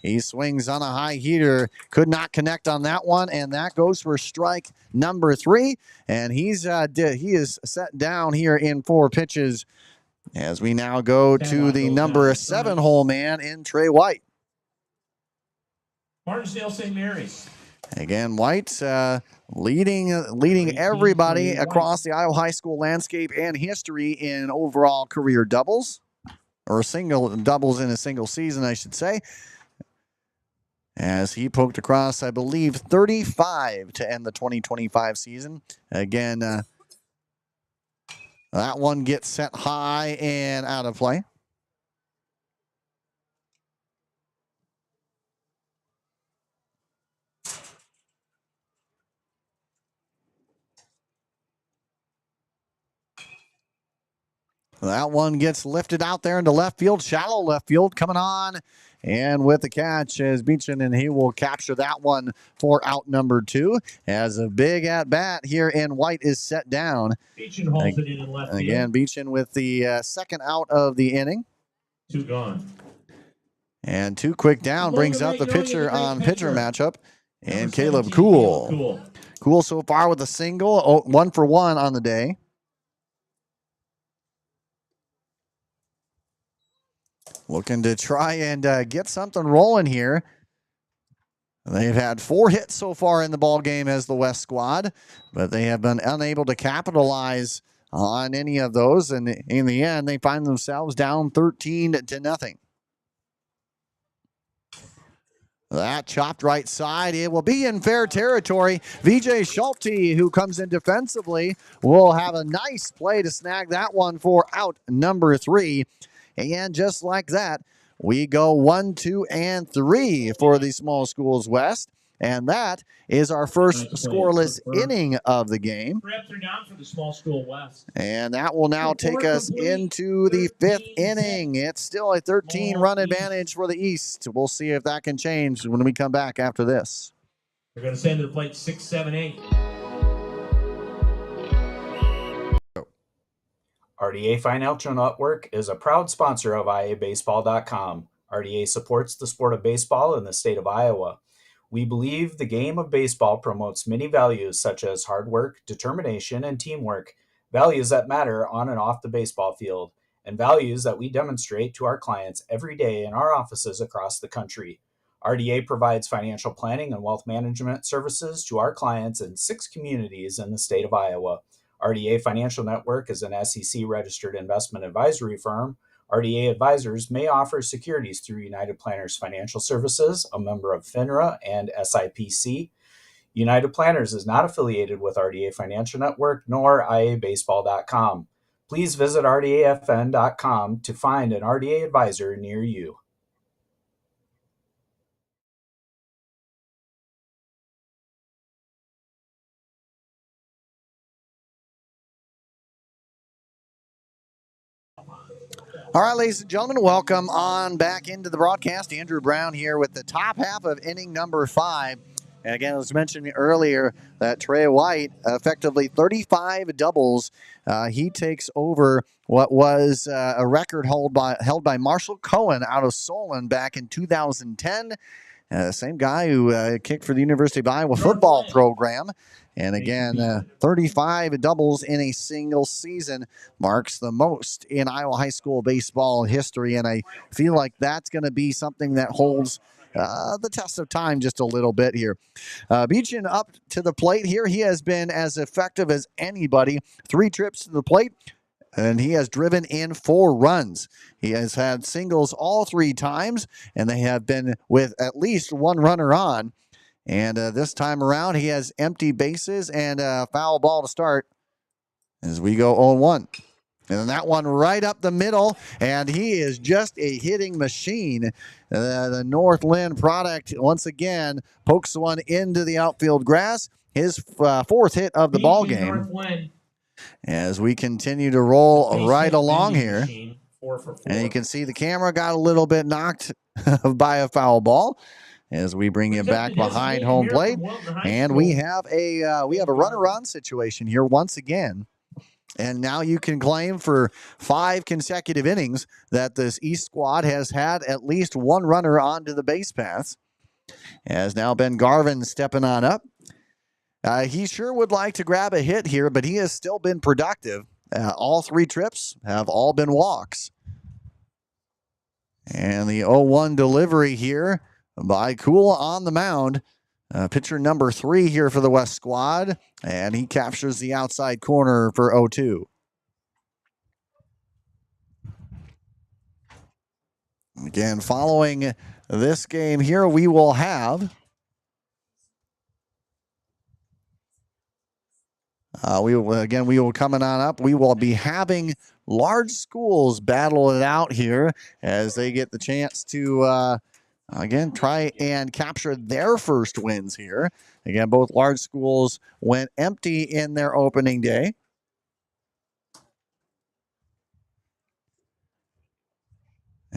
He swings on a high heater, could not connect on that one, and that goes for strike number 3. And he is set down here in 4 pitches as we now go to the number 7 hole man in Trey White. Martinsdale St. Mary's. Again, White leading everybody across the Iowa high school landscape and history in overall career doubles, or single doubles in a single season, I should say, as he poked across, I believe, 35 to end the 2025 season. Again, that one gets set high and out of play. That one gets lifted out there into left field, shallow left field, coming on. And with the catch is Beechin, and he will capture that one for out number 2. As a big at-bat here, and White is set down. Beechin hauls it in left field. Again, Beechin with the second out of the inning. 2 gone. And 2 quick down brings out the pitcher on pitcher matchup. And Caleb Cool. Cool so far with a single, 1 for 1 on the day. Looking to try and get something rolling here. They've had 4 hits so far in the ball game as the West squad, but they have been unable to capitalize on any of those. And in the end, they find themselves down 13-0. That chopped right side. It will be in fair territory. VJ Schulte, who comes in defensively, will have a nice play to snag that one for out number 3. And just like that, we go 1, 2, and 3 for the Small Schools West. And that is our first scoreless inning of the game. 3 down for the Small School West. And that will now take us into the 5th inning. It's still a 13-run advantage for the East. We'll see if that can change when we come back after this. We're going to send to the plate 6, 7, 8. RDA Financial Network is a proud sponsor of IABaseball.com. RDA supports the sport of baseball in the state of Iowa. We believe the game of baseball promotes many values such as hard work, determination, and teamwork, values that matter on and off the baseball field, and values that we demonstrate to our clients every day in our offices across the country. RDA provides financial planning and wealth management services to our clients in 6 communities in the state of Iowa. RDA Financial Network is an SEC-registered investment advisory firm. RDA advisors may offer securities through United Planners Financial Services, a member of FINRA and SIPC. United Planners is not affiliated with RDA Financial Network nor IABaseball.com. Please visit RDAFN.com to find an RDA advisor near you. All right, ladies and gentlemen, welcome on back into the broadcast. Andrew Brown here with the top half of inning number 5. And again, as mentioned earlier, that Trey White, effectively 35 doubles. He takes over what was a record held by Marshall Cohen out of Solon back in 2010. Same guy who kicked for the University of Iowa football program. And again, 35 doubles in a single season marks the most in Iowa high school baseball history. And I feel like that's going to be something that holds the test of time just a little bit here. Beechin up to the plate here. He has been as effective as anybody. 3 trips to the plate, and he has driven in 4 runs. He has had singles all 3 times, and they have been with at least 1 runner on. And this time around, he has empty bases and a foul ball to start as we go 0-1. And that one right up the middle, and he is just a hitting machine. The Northland product, once again, pokes one into the outfield grass. His 4th hit of the ball game. As we continue to roll right along here. 4 for 4. And you can see the camera got a little bit knocked by a foul ball. As we bring it back behind home plate, and we have a runner-on situation here once again. And now you can claim for 5 consecutive innings that this East squad has had at least 1 runner onto the base paths. As now Ben Garvin stepping on up. He sure would like to grab a hit here, but he has still been productive. All 3 trips have all been walks. And the 0-1 delivery here by Kula on the mound. Pitcher number 3 here for the West squad, and he captures the outside corner for 0-2. Again, following this game here, we will have we will coming on up. We will be having large schools battle it out here as they get the chance to again, try and capture their first wins here. Again, both large schools went empty in their opening day.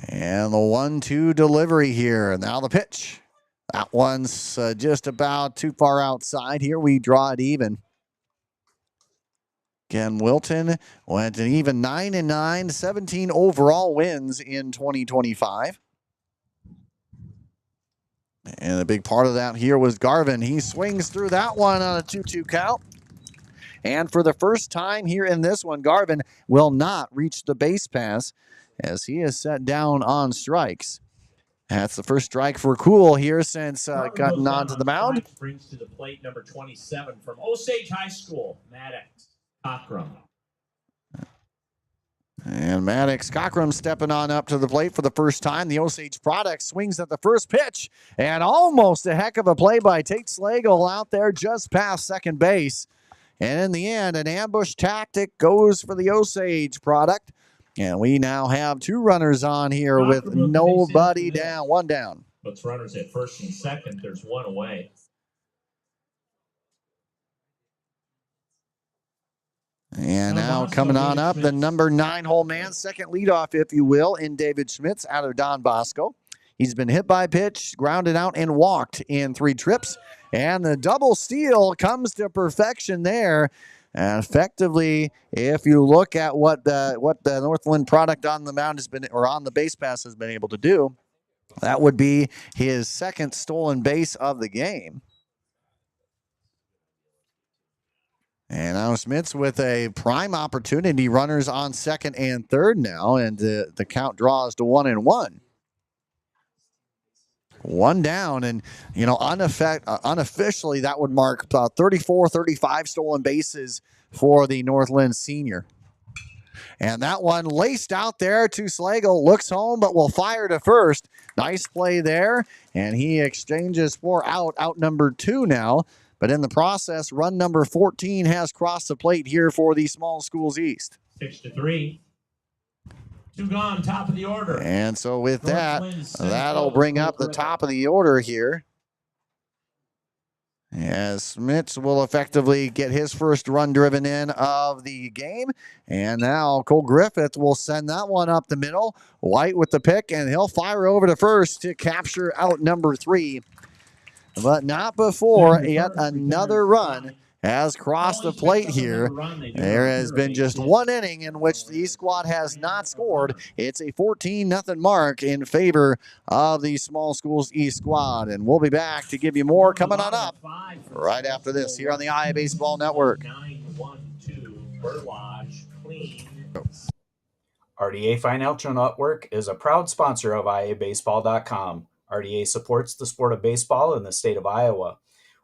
And the 1-2 delivery here. Now the pitch. That one's just about too far outside. Here we draw it even. Again, Wilton went an even 9-9, 17 overall wins in 2025. And a big part of that here was Garvin. He swings through that one on a 2-2 count. And for the first time here in this one, Garvin will not reach the base pass as he is set down on strikes. That's the first strike for Cool here since cutting onto the mound. Brings to the plate number 27 from Osage High School, Maddox Cockrum. And Maddox Cockrum stepping on up to the plate for the first time. The Osage product swings at the first pitch, and almost a heck of a play by Tate Slagle out there just past second base. And in the end, an ambush tactic goes for the Osage product. And we now have 2 runners on here with nobody down, 1 down. Puts runners at first and second. There's 1 away. And now coming on up, the number 9 hole man, second leadoff, if you will, in David Schmitz out of Don Bosco. He's been hit by a pitch, grounded out, and walked in 3 trips. And the double steal comes to perfection there. And effectively, if you look at what the Northland product on the mound has been, or on the base pass has been able to do, that would be his 2nd stolen base of the game. And now Smits with a prime opportunity. Runners on 2nd and 3rd now, and the count draws to 1-1. 1 down, and you know, unofficially that would mark 34, 35 stolen bases for the Northland senior. And that one laced out there to Slagle, looks home, but will fire to first. Nice play there, and he exchanges for out number 2 now. But in the process, run number 14 has crossed the plate here for the Small Schools East. 6-3. 2 gone, top of the order. And so with that, that'll bring up the top of the order here. As Smits will effectively get his first run driven in of the game. And now Cole Griffith will send that one up the middle. White with the pick, and he'll fire over to first to capture out number 3. but not before yet another run has crossed the plate here. There has been just one inning in which the East Squad has not scored. It's a 14-0 mark in favor of the Small Schools East Squad. And we'll be back to give you more coming on up right after this here on the IA Baseball Network. 912 Burlage Clean. RDA Financial Network is a proud sponsor of IABaseball.com. RDA supports the sport of baseball in the state of Iowa.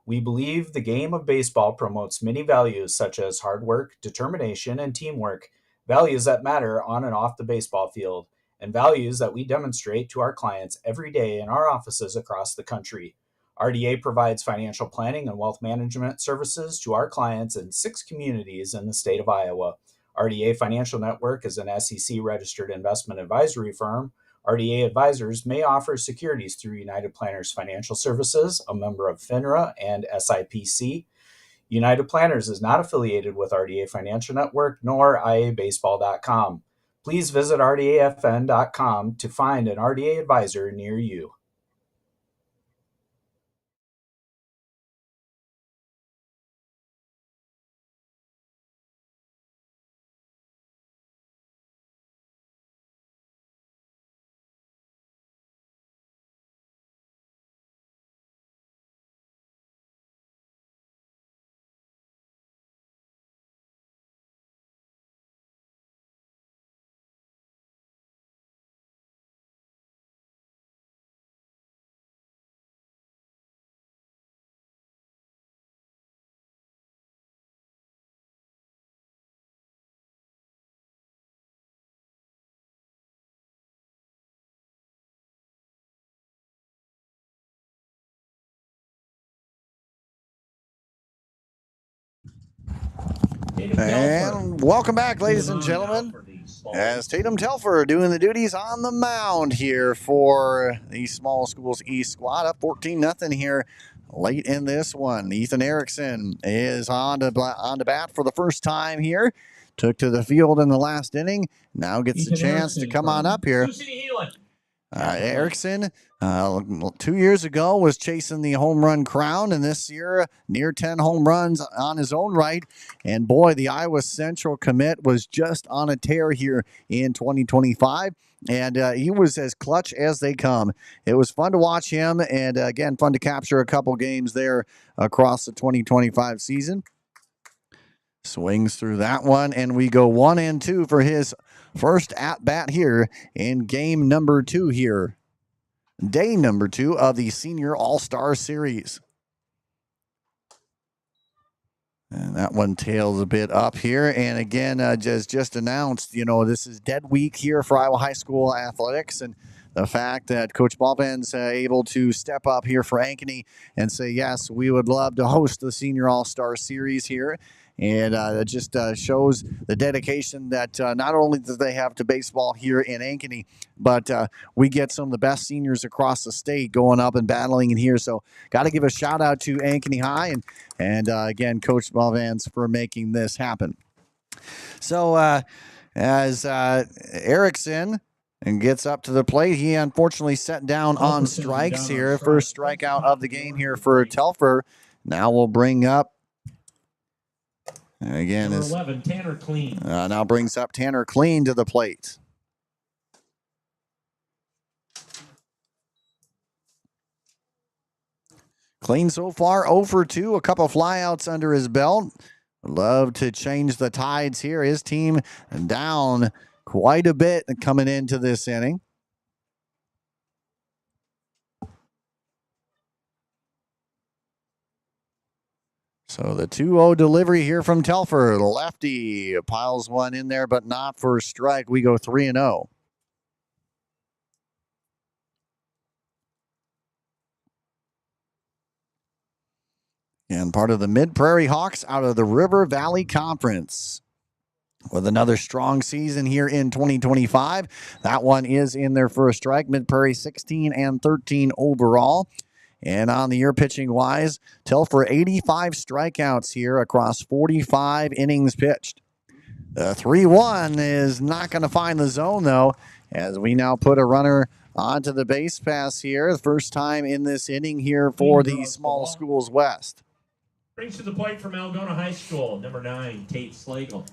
We believe the game of baseball promotes many values such as hard work, determination, and teamwork, values that matter on and off the baseball field, and values that we demonstrate to our clients every day in our offices across the country. RDA provides financial planning and wealth management services to our clients in 6 communities in the state of Iowa. RDA Financial Network is an SEC-registered investment advisory firm. RDA advisors may offer securities through United Planners Financial Services, a member of FINRA and SIPC. United Planners is not affiliated with RDA Financial Network nor IABaseball.com. Please visit RDAFN.com to find an RDA advisor near you. And welcome back, ladies and gentlemen, as Tatum Telfer doing the duties on the mound here for the Small Schools East Squad, up 14-0 here late in this one. Ethan Erickson is on to bat for the first time here. Took to the field in the last inning. Now gets the chance to come on up here. Erickson, 2 years ago, was chasing the home run crown, and this year, near 10 home runs on his own right. And boy, the Iowa Central commit was just on a tear here in 2025, and he was as clutch as they come. It was fun to watch him, and again, fun to capture a couple games there across the 2025 season. Swings through that one, and we go 1-2 for his first at-bat here in game number 2 here. Day number 2 of the Senior All-Star Series. And that one tails a bit up here. And again, just announced, this is dead week here for Iowa High School athletics. And the fact that Coach Ballvan's able to step up here for Ankeny and say, yes, we would love to host the Senior All-Star Series here. And it just shows the dedication that not only do they have to baseball here in Ankeny, but we get some of the best seniors across the state going up and battling in here. So got to give a shout out to Ankeny High and again, Coach Ballvan's for making this happen. So as Erickson and gets up to the plate, he unfortunately set down on strikes here. First strikeout of the game here for Telfer. Now we'll bring up again, Number 11, Tanner Clean. Now brings up Tanner Clean to the plate. Clean so far 0 for 2, a couple flyouts under his belt. Love to change the tides here. His team down quite a bit coming into this inning. So the 2-0 delivery here from Telfer. Lefty piles one in there, but not for a strike. We go 3-0. And part of the Mid-Prairie Hawks out of the River Valley Conference with another strong season here in 2025. That one is in their first strike. Mid-Prairie 16-13 overall. And on the year pitching wise, Telfer 85 strikeouts here across 45 innings pitched. The 3-1 is not going to find the zone, though. as we now put a runner onto the base pass here. The first time in this inning here for the Small Schools West. Brings to the plate from Algona High School, number 9, Tate Slagle.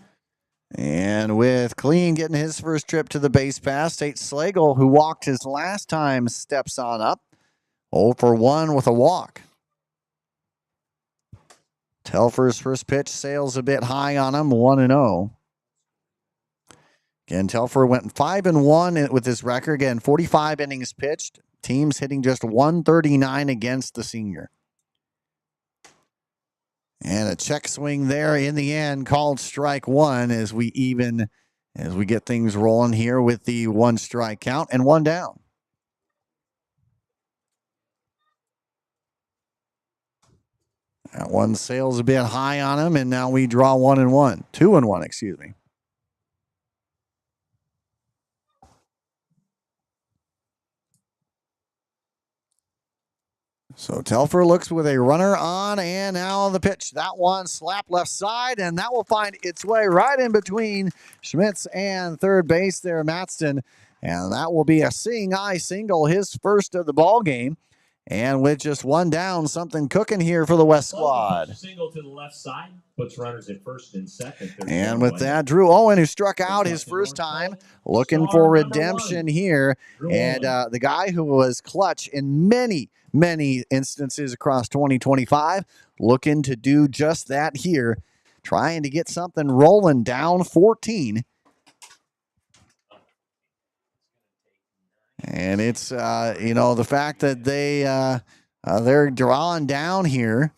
And with Clean getting his first trip to the base pass, Tate Slagle, who walked his last time, steps on up. 0 for 1 with a walk. Telfer's first pitch sails a bit high on him, 1-0. Again, Telfer went 5-1 with his record. Again, 45 innings pitched. Teams hitting just 139 against the senior. And a check swing there in the end, called strike one as we get things rolling here with the 1 strike count and 1 down. That one sails a bit high on him, and now we draw 1-1. 2-1, excuse me. So Telfer looks with a runner on, and now the pitch. That one slap left side, and that will find its way right in between Schmitz and third base there, Matston. And that will be a seeing eye single, his first of the ball game. And with just 1 down, something cooking here for the West squad. Single to the left side, puts runners at first and second. And with that, Drew Owen, who struck out his first time, looking for redemption here. And the guy who was clutch in many instances across 2025, looking to do just that here, trying to get something rolling, down 14. And it's, the fact that they're drawing down here,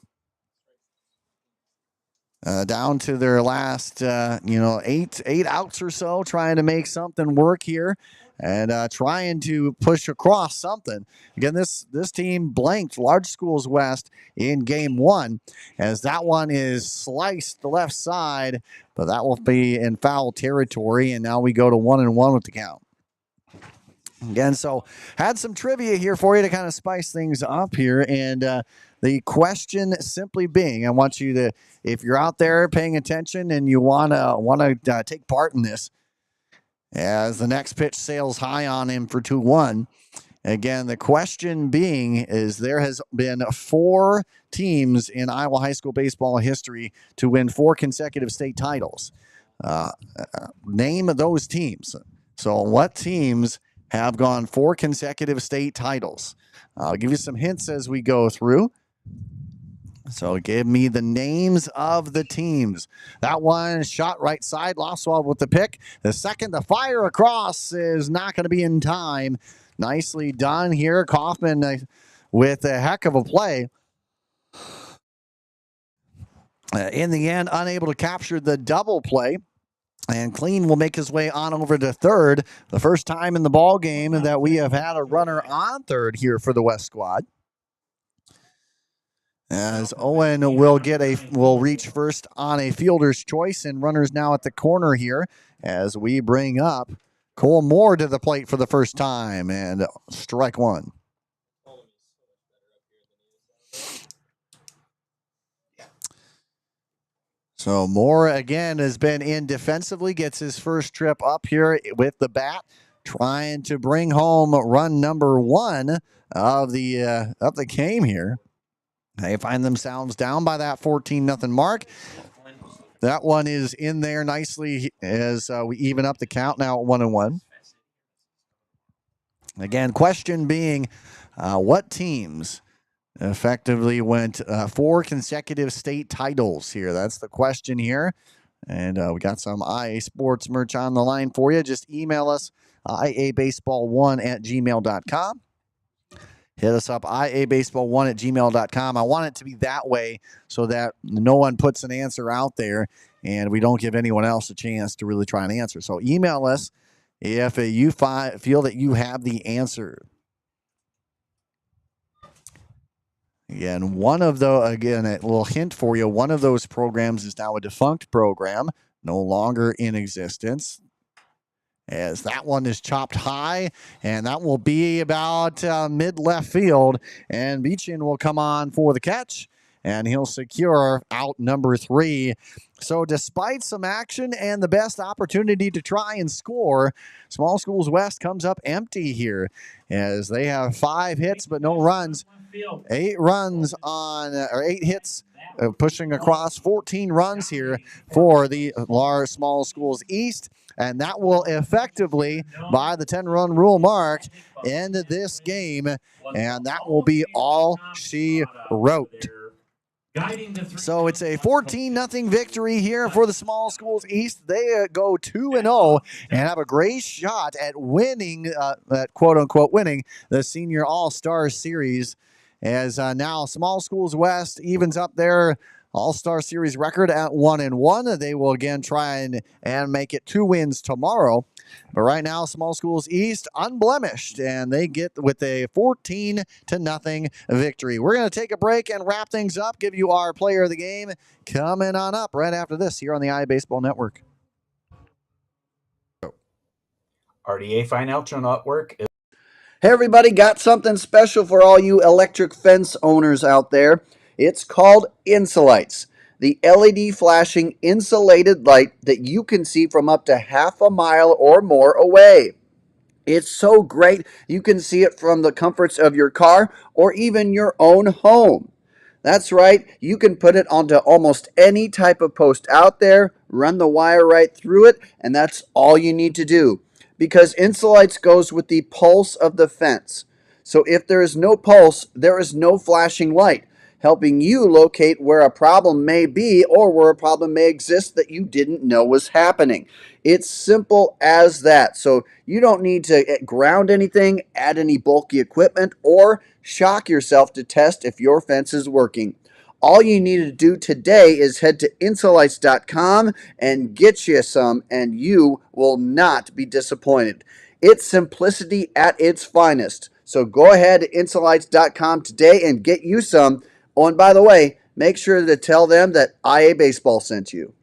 down to their last, 8 outs or so, trying to make something work here and trying to push across something. Again, this team blanked Large Schools West in game 1 as that one is sliced the left side, but that will be in foul territory. And now we go to 1-1 with the count. Again, so had some trivia here for you to kind of spice things up here. And the question simply being, I want you to, if you're out there paying attention and you want to take part in this, as the next pitch sails high on him for 2-1. Again, the question being is there has been 4 teams in Iowa high school baseball history to win 4 consecutive state titles. Name those teams. So what teams have gone 4 consecutive state titles? I'll give you some hints as we go through. So give me the names of the teams. That one shot right side, Loswald with the pick. The second, the fire across is not going to be in time. Nicely done here. Kaufman with a heck of a play. In the end, unable to capture the double play. And Clean will make his way on over to third. The first time in the ball game that we have had a runner on third here for the West squad. As Owen will reach first on a fielder's choice, and runners now at the corner here as we bring up Cole Moore to the plate for the first time, and strike one. So Moore again has been in defensively, gets his first trip up here with the bat, trying to bring home run number 1 of the game here. They find themselves down by that 14-0 mark. That one is in there nicely as we even up the count now at 1-1. Again, question being, what teams effectively went 4 consecutive state titles here? That's the question here. And we got some IA Sports merch on the line for you. Just email us, iabaseball1@gmail.com. Hit us up, iabaseball1@gmail.com. I want it to be that way so that no one puts an answer out there and we don't give anyone else a chance to really try and answer. So email us if you feel that you have the answer. Again, a little hint for you. One of those programs is now a defunct program, no longer in existence. As that one is chopped high, and that will be about mid-left field, and Beechin will come on for the catch, and he'll secure out number 3. So despite some action and the best opportunity to try and score, Small Schools West comes up empty here as they have 5 hits but no runs. 8 runs on, or 8 hits, pushing across 14 runs here for the Lahr Small Schools East. And that will effectively, by the 10-run rule mark, end this game. And that will be all she wrote. So it's a 14-0 victory here for the Small Schools East. They go 2-0 and have a great shot at winning, at quote-unquote winning, the Senior All-Star Series. As now Small Schools West evens up their All-Star Series record at 1-1. They will again try and make it 2 wins tomorrow. But right now, Small Schools East unblemished, and they get with a 14-0 victory. We're going to take a break and wrap things up, give you our player of the game coming on up right after this here on the iBaseball Network. RDA Financial Network is Hey everybody, got something special for all you electric fence owners out there. It's called Insulites, the LED flashing insulated light that you can see from up to half a mile or more away. It's so great you can see it from the comforts of your car or even your own home. That's right, you can put it onto almost any type of post out there, run the wire right through it, and that's all you need to do. Because Insulites goes with the pulse of the fence. So if there is no pulse, there is no flashing light, helping you locate where a problem may be or where a problem may exist that you didn't know was happening. It's simple as that. So you don't need to ground anything, add any bulky equipment, or shock yourself to test if your fence is working. All you need to do today is head to Insulites.com and get you some, and you will not be disappointed. It's simplicity at its finest. So go ahead to Insulites.com today and get you some. Oh, and by the way, make sure to tell them that IA Baseball sent you.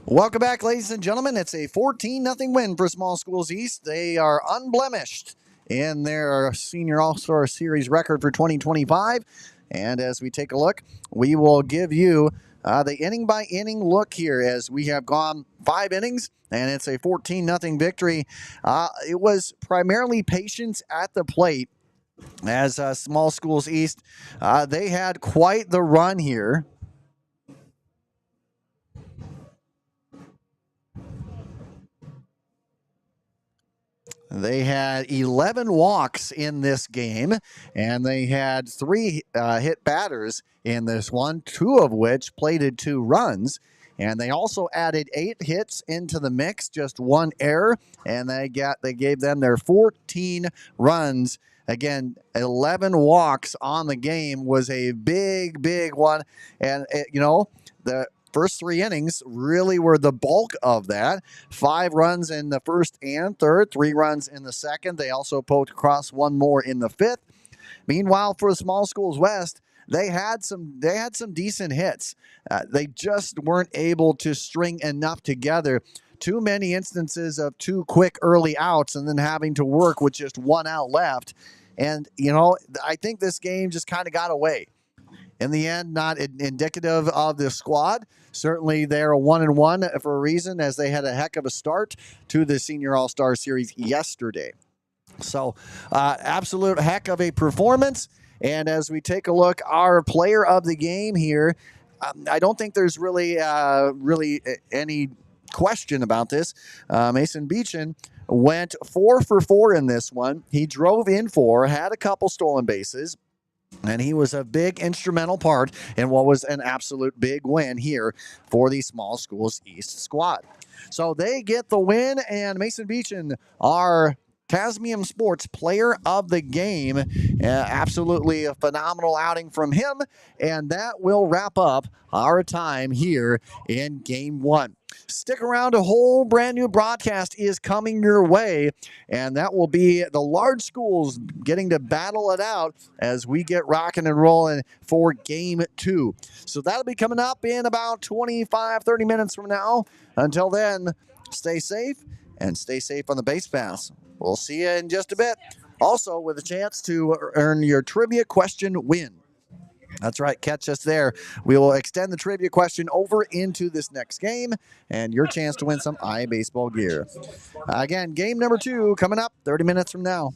Welcome back, ladies and gentlemen. It's a 14-0 win for Small Schools East. They are unblemished in their Senior All-Star Series record for 2025. And as we take a look, we will give you the inning-by-inning look here as we have gone 5 innings, and it's a 14-0 victory. It was primarily patience at the plate as Small Schools East, they had quite the run here. They had 11 walks in this game, and they had 3 hit batters in this one, 2 of which plated 2 runs. And they also added 8 hits into the mix, just 1 error, and they gave them their 14 runs. Again, 11 walks on the game was a big, big one. And, the first 3 innings really were the bulk of that. 5 runs in the first and third, 3 runs in the second. They also poked across 1 more in the 5th. Meanwhile, for Small Schools West, they had some decent hits. They just weren't able to string enough together. Too many instances of 2 quick early outs and then having to work with just 1 out left. And, I think this game just kind of got away. In the end, not indicative of the squad. Certainly, they're a 1-1 for a reason, as they had a heck of a start to the Senior All-Star Series yesterday. So, absolute heck of a performance. And as we take a look, our player of the game here, I don't think there's really any question about this. Mason Beechin went 4 for 4 in this one. He drove in 4, had a couple stolen bases, and he was a big instrumental part in what was an absolute big win here for the Small Schools East squad. So they get the win, and Mason Beechin, our Tasmium Sports player of the game. Absolutely a phenomenal outing from him, and that will wrap up our time here in Game 1. Stick around, a whole brand new broadcast is coming your way, and that will be the large schools getting to battle it out as we get rocking and rolling for Game 2. So that'll be coming up in about 25-30 minutes from now. Until then, stay safe and stay safe on the base pass. We'll see you in just a bit Also with a chance to earn your trivia question win. That's right. Catch us there. We will extend the trivia question over into this next game and your chance to win some iBaseball gear. Again, game number 2 coming up 30 minutes from now.